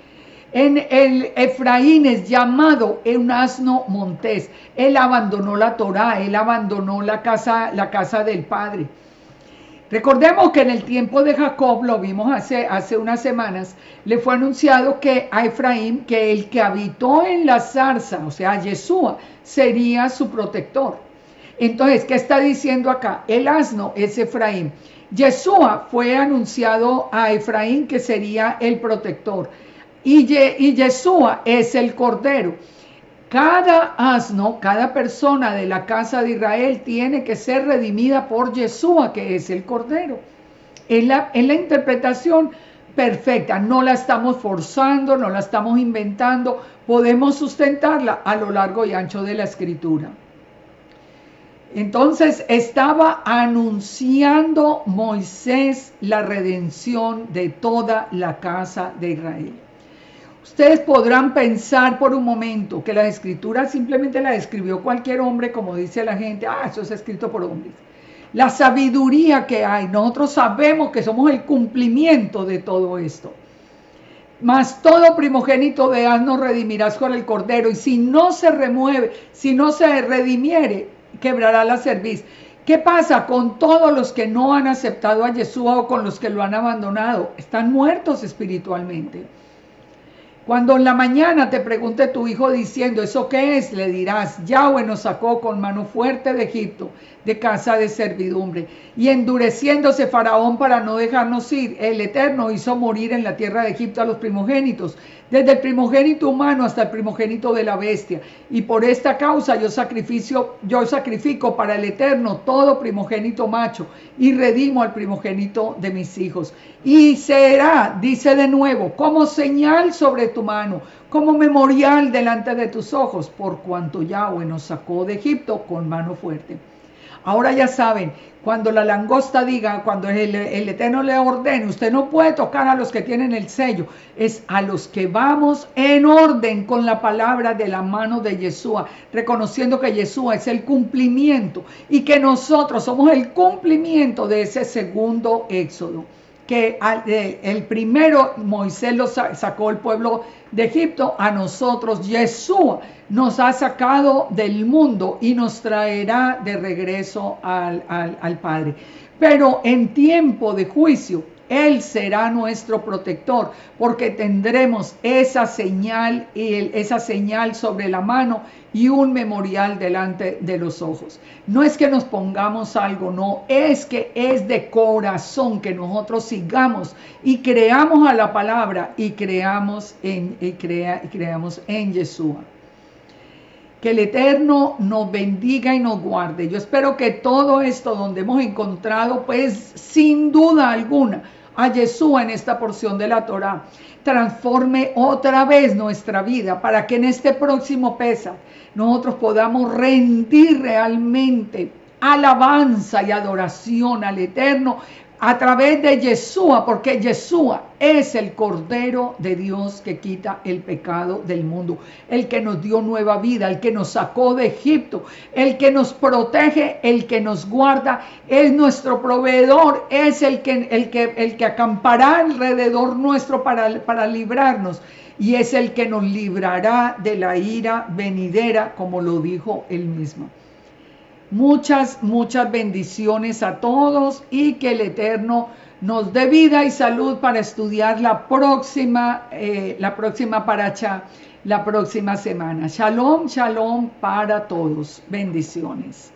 El Efraín es llamado un asno montés. Él abandonó la Torá, él abandonó la casa del padre. Recordemos que en el tiempo de Jacob, lo vimos hace unas semanas, le fue anunciado que a Efraín, que el que habitó en la zarza, o sea, Yeshua, sería su protector. Entonces, ¿qué está diciendo acá? El asno es Efraín. Yeshua fue anunciado a Efraín que sería el protector. Y Yeshua es el cordero. Cada asno, cada persona de la casa de Israel tiene que ser redimida por Yeshua, que es el Cordero. En la interpretación perfecta, no la estamos forzando, no la estamos inventando, podemos sustentarla a lo largo y ancho de la Escritura. Entonces estaba anunciando Moisés la redención de toda la casa de Israel. Ustedes podrán pensar por un momento que la Escritura simplemente la escribió cualquier hombre, como dice la gente, eso es escrito por hombres. la sabiduría que hay. Nosotros sabemos que somos el cumplimiento de todo esto. Mas todo primogénito de asno redimirás con el cordero, y si no se remueve, si no se redimiere, quebrará la cerviz. ¿Qué pasa con todos los que no han aceptado a Yeshua o con los que lo han abandonado? Están muertos espiritualmente. Cuando en la mañana te pregunte tu hijo diciendo, ¿eso qué es?, le dirás, Yahweh nos sacó con mano fuerte de Egipto, de casa de servidumbre. Y endureciéndose Faraón para no dejarnos ir, el Eterno hizo morir en la tierra de Egipto a los primogénitos, desde el primogénito humano hasta el primogénito de la bestia. Y por esta causa yo sacrifico para el Eterno todo primogénito macho, y redimo al primogénito de mis hijos. Y será, dice de nuevo, como señal sobre tu mano, como memorial delante de tus ojos, por cuanto Yahweh nos sacó de Egipto con mano fuerte. Ahora ya saben, cuando la langosta diga, cuando el Eterno le ordene, usted no puede tocar a los que tienen el sello, es a los que vamos en orden con la palabra de la mano de Yeshua, reconociendo que Yeshua es el cumplimiento y que nosotros somos el cumplimiento de ese segundo éxodo. Que el primero Moisés lo sacó el pueblo de Egipto, a nosotros Yeshua nos ha sacado del mundo y nos traerá de regreso al Padre. Pero en tiempo de juicio, Él será nuestro protector, porque tendremos esa señal sobre la mano y un memorial delante de los ojos. No es que nos pongamos algo, no, es que es de corazón que nosotros sigamos y creamos a la palabra y creamos en Yeshua. Que el Eterno nos bendiga y nos guarde. Yo espero que todo esto donde hemos encontrado, pues sin duda alguna, a Yeshua en esta porción de la Torá, transforme otra vez nuestra vida para que en este próximo Pesaj nosotros podamos rendir realmente alabanza y adoración al Eterno a través de Yeshua, porque Yeshua es el Cordero de Dios que quita el pecado del mundo, el que nos dio nueva vida, el que nos sacó de Egipto, el que nos protege, el que nos guarda, es nuestro proveedor, es el que acampará alrededor nuestro para librarnos, y es el que nos librará de la ira venidera, como lo dijo él mismo. Muchas bendiciones a todos y que el Eterno nos dé vida y salud para estudiar la próxima paracha, la próxima semana. Shalom, shalom para todos. Bendiciones.